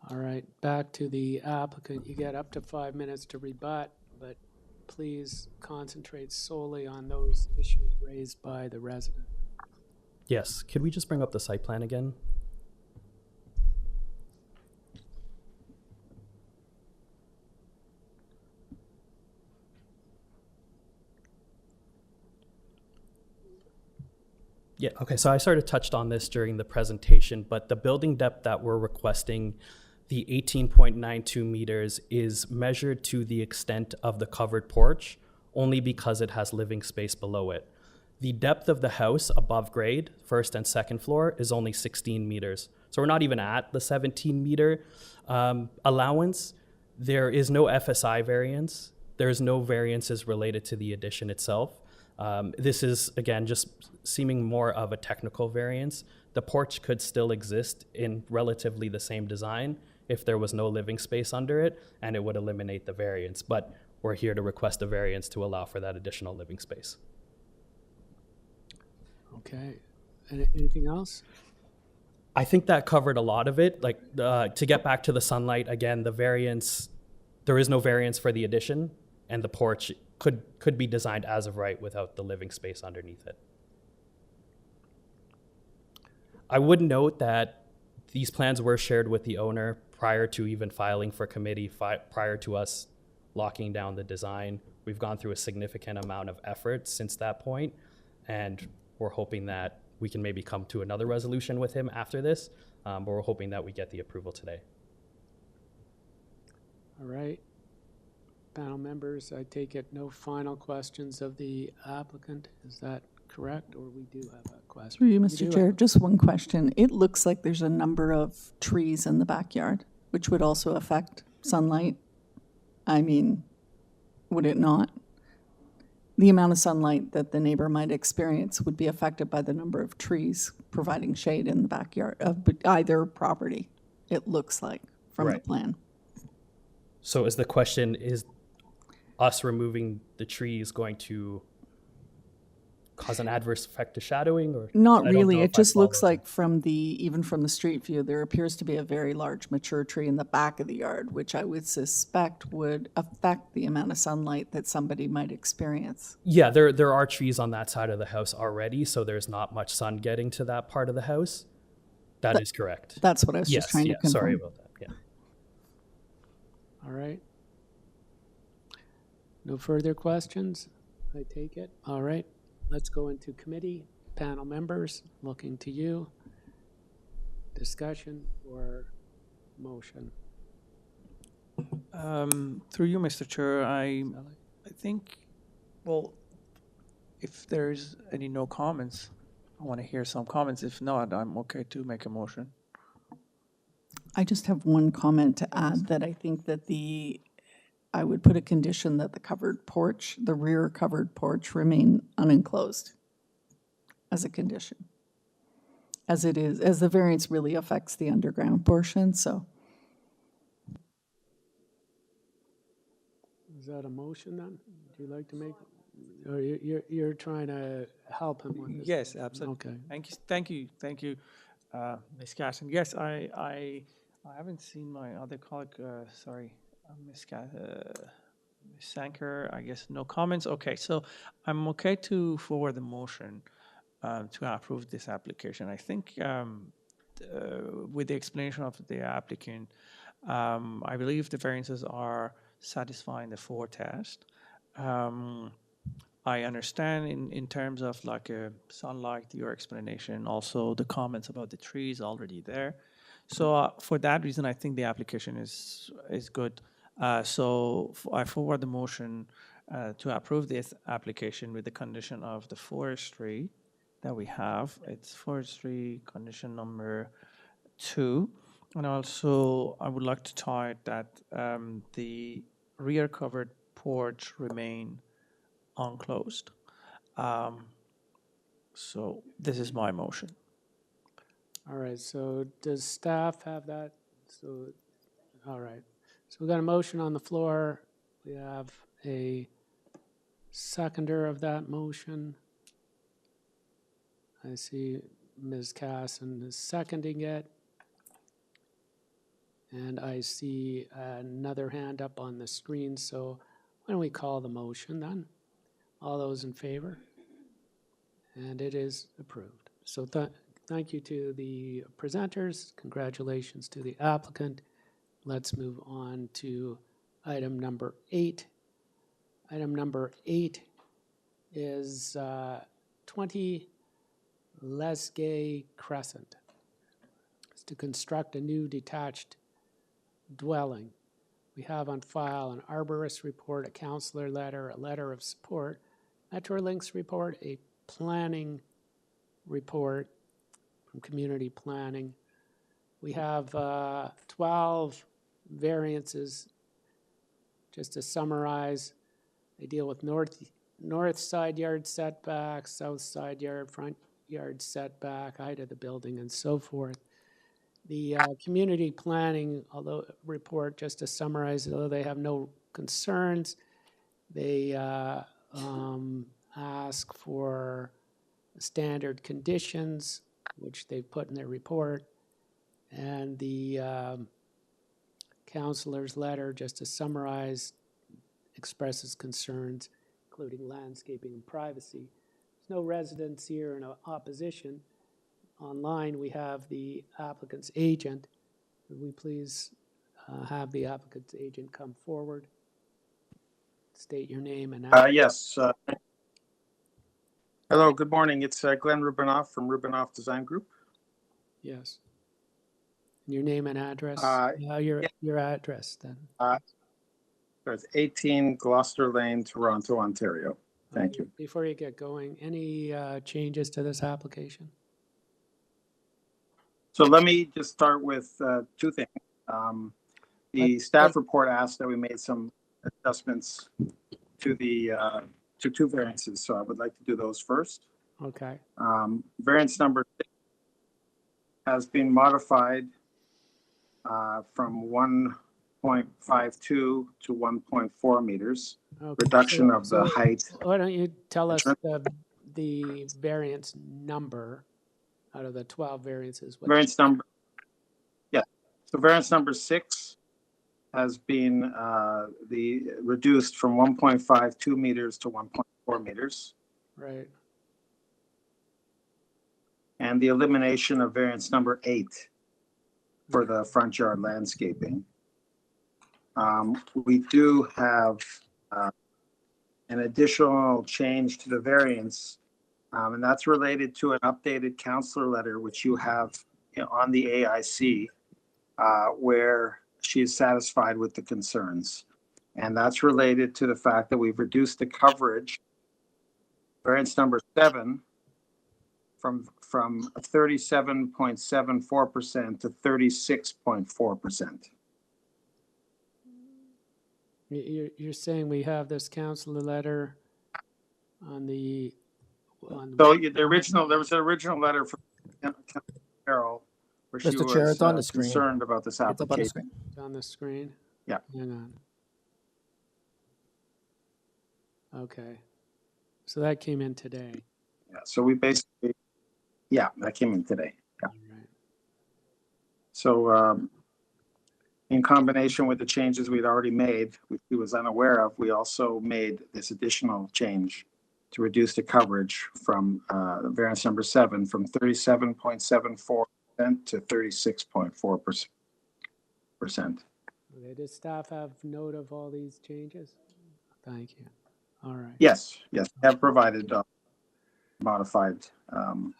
All right, back to the applicant. You get up to 5 minutes to rebut, but please concentrate solely on those issues raised by the resident. Yes, could we just bring up the site plan again? Yeah, okay, so I sort of touched on this during the presentation, but the building depth that we're requesting, the 18.92 meters, is measured to the extent of the covered porch, only because it has living space below it. The depth of the house above grade, first and second floor, is only 16 meters. So we're not even at the 17 meter allowance. There is no FSI variance. There's no variances related to the addition itself. This is, again, just seeming more of a technical variance. The porch could still exist in relatively the same design if there was no living space under it, and it would eliminate the variance. But we're here to request a variance to allow for that additional living space. Okay, anything else? I think that covered a lot of it. Like, to get back to the sunlight, again, the variance, there is no variance for the addition, and the porch could be designed as of right without the living space underneath it. I would note that these plans were shared with the owner prior to even filing for committee, prior to us locking down the design. We've gone through a significant amount of effort since that point, and we're hoping that we can maybe come to another resolution with him after this, but we're hoping that we get the approval today. All right. Panel members, I take it no final questions of the applicant. Is that correct, or we do have a question? Through you, We Mr. do Chair, have- just one question. It looks like there's a number of trees in the backyard, which would also affect sunlight. I mean, would it not? The amount of sunlight that the neighbor might experience would be affected by the number of trees providing shade in the backyard of either property, it looks like, from the Right. plan. So is the question, is us removing the trees going to cause an adverse effect to shadowing, or? Not I don't really. know It if I just looks follow. like even from the street view, there appears to be a very large mature tree in the back of the yard, which I would suspect would affect the amount of sunlight that somebody might experience. Yeah, there are trees on that side of the house already, so there's not much sun getting to that part of the house. That is correct. That's what I was just trying to confirm. Sorry about that, yeah. All right. No further questions, I take it. All right, let's go into committee. panel members, looking to you. Discussion or motion? Through you, Mr. Chair, I think, well, if there's any no comments, I want to hear some comments. If not, I'm okay to make a motion. I just have one comment to add that I think that I would put a condition that the covered porch, the rear covered porch, remain unenclosed as a condition. As it is, as the variance really affects the underground portion, so. Is that a motion then? Do you like to make, or you're trying to help him with this? Yes, absolutely. Okay. Thank you, Ms. Casson. Yes, I haven't seen my other colleague, sorry, Ms. Sanker, I guess no comments. Okay, so I'm okay to forward the motion to approve this application. I think with the explanation of the applicant, I believe the variances are satisfying the 4 test. I understand in terms of like sunlight, your explanation, also the comments about the trees already there. So for that reason, I think the application is good. So I forward the motion to approve this application with the condition of the forestry that we have. It's forestry condition number 2. And also I would like to tie that the rear covered porch remain unclosed. So this is my motion. All right, so does staff have that? So, all right. So we got a motion on the floor. We have a seconder of that motion. I see Ms. Casson is seconding it. And I see another hand up on the screen, so why don't we call the motion then? All those in favor? And it is approved. So thank you to the presenters. Congratulations to the applicant. Let's move on to item number 8. Item number 8 is 20 LESGAY Crescent. It's to construct a new detached dwelling. We have on file an arborist report, a counselor letter, a letter of support, Metrolinx report, a planning report from community planning. We have 12 variances. Just to summarize, they deal with north side yard setback, south side yard, front yard setback, height of the building, and so forth. The community planning, although report, just to summarize, although they have no concerns, they ask for standard conditions, which they've put in their report, and the counselor's letter, just to summarize, expresses concerns, including landscaping and privacy. There's no residents here in opposition. Online, we have the applicant's agent. Would we please have the applicant's agent come forward? State your name and address. Yes. Hello, good morning. It's Glenn Rubinoff from Rubinoff Design Group. Yes. And your name and address? Your address then. So it's 18 Gloucester Lane, Toronto, Ontario. Thank you. Before you get going, any changes to this application? So let me just start with 2 things. The staff report asked that we made some adjustments to the to 2 variances, so I would like to do those first. Okay. Variance number 6 has been modified from 1.52 to 1.4 meters. Okay. Reduction of the height. Why don't you tell us the variance number out of the 12 variances? Variance number, yeah. So variance number 6 has been reduced from 1.52 meters to 1.4 meters. Right. And the elimination of variance number 8 for the front yard landscaping. We do have an additional change to the variance And that's related to an updated counselor letter, which you have on the AIC, where she is satisfied with the concerns. And that's related to the fact that we've reduced the coverage, variance number 7, from 37.74% to 36.4%. You're saying we have this counselor letter on the. So there was an original letter from Carol where she Mr. Chair, was it's on the screen. concerned about this It's up on the application. screen. It's on the screen? Yeah. Hang on. Okay. So that came in today. Yeah, so we basically, that came in today. Yeah. Right. So in combination with the changes we'd already made, which he was unaware of, we also made this additional change to reduce the coverage from variance number 7 from 37.74% to 36.4%. Okay, does staff have note of all these changes? Thank you. All right. Yes, we have provided modified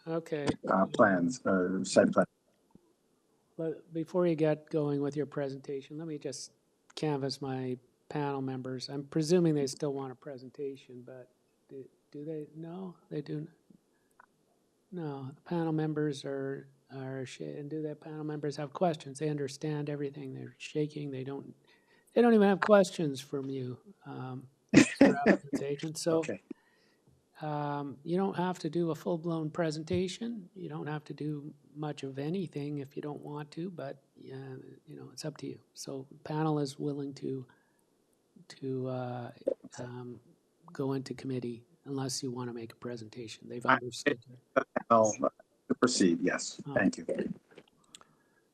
Okay. plans, site plan. Before you get going with your presentation, let me just canvass my panel members. I'm presuming they still want a presentation, but do they? No, they do. No, the panel members are and do the panel members have questions? They understand everything. They're shaking. They don't even have questions from you, Mr. Applicant's agent. So. Okay. You don't have to do a full-blown presentation. You don't have to do much of anything if you don't want to, but it's up to you. So the panel is willing to go into committee unless you want to make a presentation. They've understood. I'll proceed, yes. Thank you.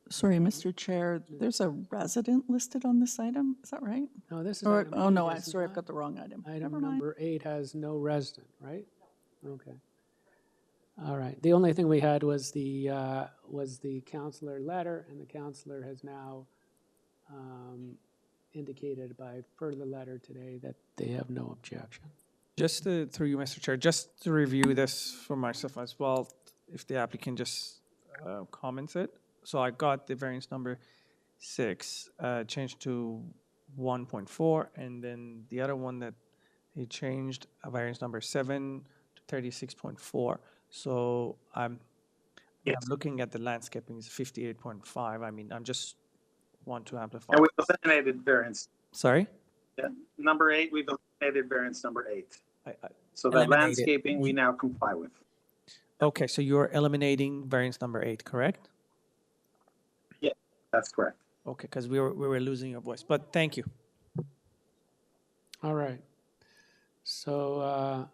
Sorry, Mr. Chair, there's a resident listed on this item, is that right? No, this is. Oh, no, sorry, I've got the wrong item. Item number 8 has no resident, right? Okay. All right. The only thing we had was the counselor letter, and the counselor has now indicated by further letter today that they have no objection. Just through you, Mr. Chair, just to review this for myself as well, if the applicant just comments it. So I got the variance number 6 changed to 1.4, and then the other one that he changed, variance number 7 to 36.4. So I'm looking at the landscaping is 58.5. I mean, I'm just want to amplify. And we've eliminated variance. Sorry? Yeah, number 8, we've eliminated variance number 8. So that Eliminated. landscaping we now comply with. Okay, so you're eliminating variance number 8, correct? Yeah, that's correct. Okay, because we were losing your voice, but thank you. All right. So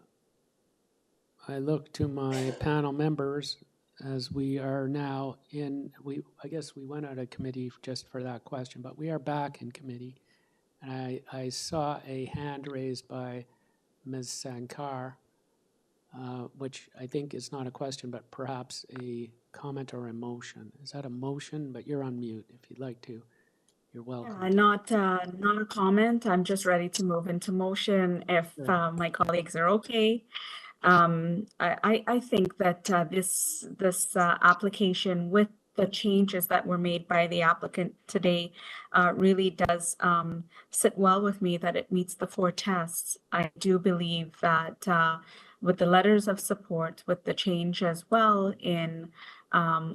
I look to my panel members as we are now I guess we went out of committee just for that question, but we are back in committee. And I saw a hand raised by Ms. Sankar, which I think is not a question, but perhaps a comment or a motion. Is that a motion? But you're on mute if you'd like to. You're welcome. Not a comment. I'm just ready to move into motion if my colleagues are okay. I think that this application with the changes that were made by the applicant today really does sit well with me, that it meets the 4 tests. I do believe that with the letters of support, with the change as well in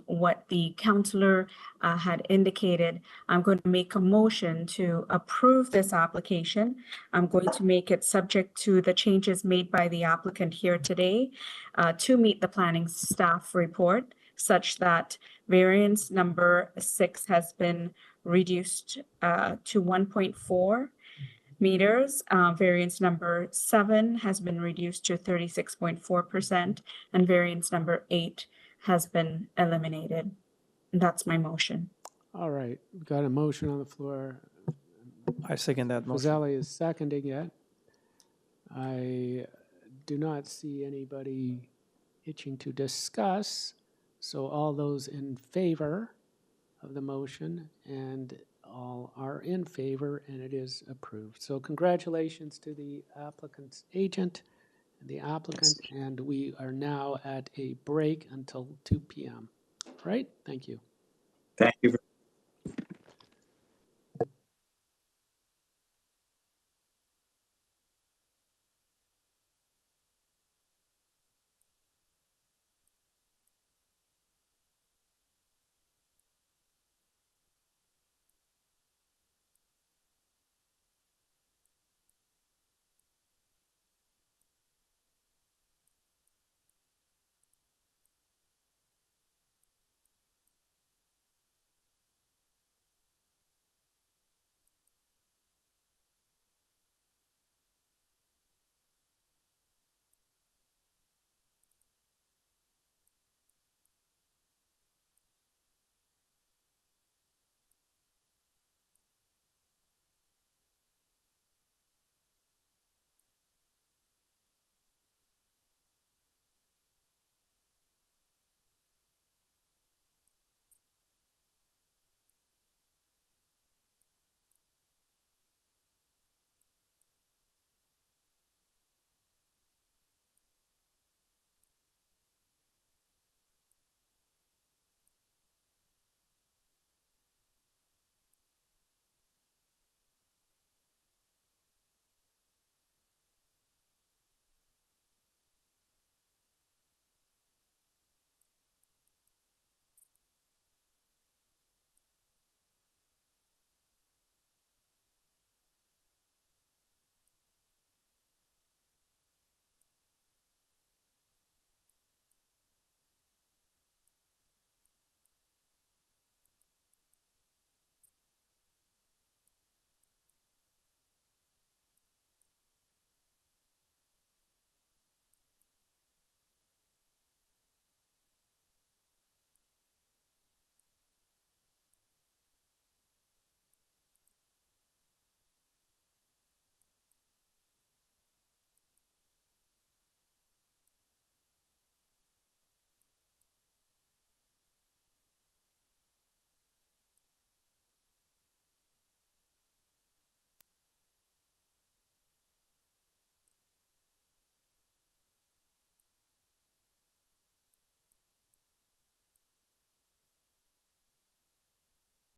what the counselor had indicated, I'm going to make a motion to approve this application. I'm going to make it subject to the changes made by the applicant here today to meet the planning staff report, such that variance number 6 has been reduced to 1.4 meters. Variance number 7 has been reduced to 36.4%, and variance number 8 has been eliminated. That's my motion. All right. We've got a motion on the floor. I second that motion. Fazeli is seconding it. I do not see anybody itching to discuss. So all those in favor of the motion, and all are in favor, and it is approved. So congratulations to the applicant's agent the applicant, and we are now at a break until 2 p.m. Right? Thank you. Thank you very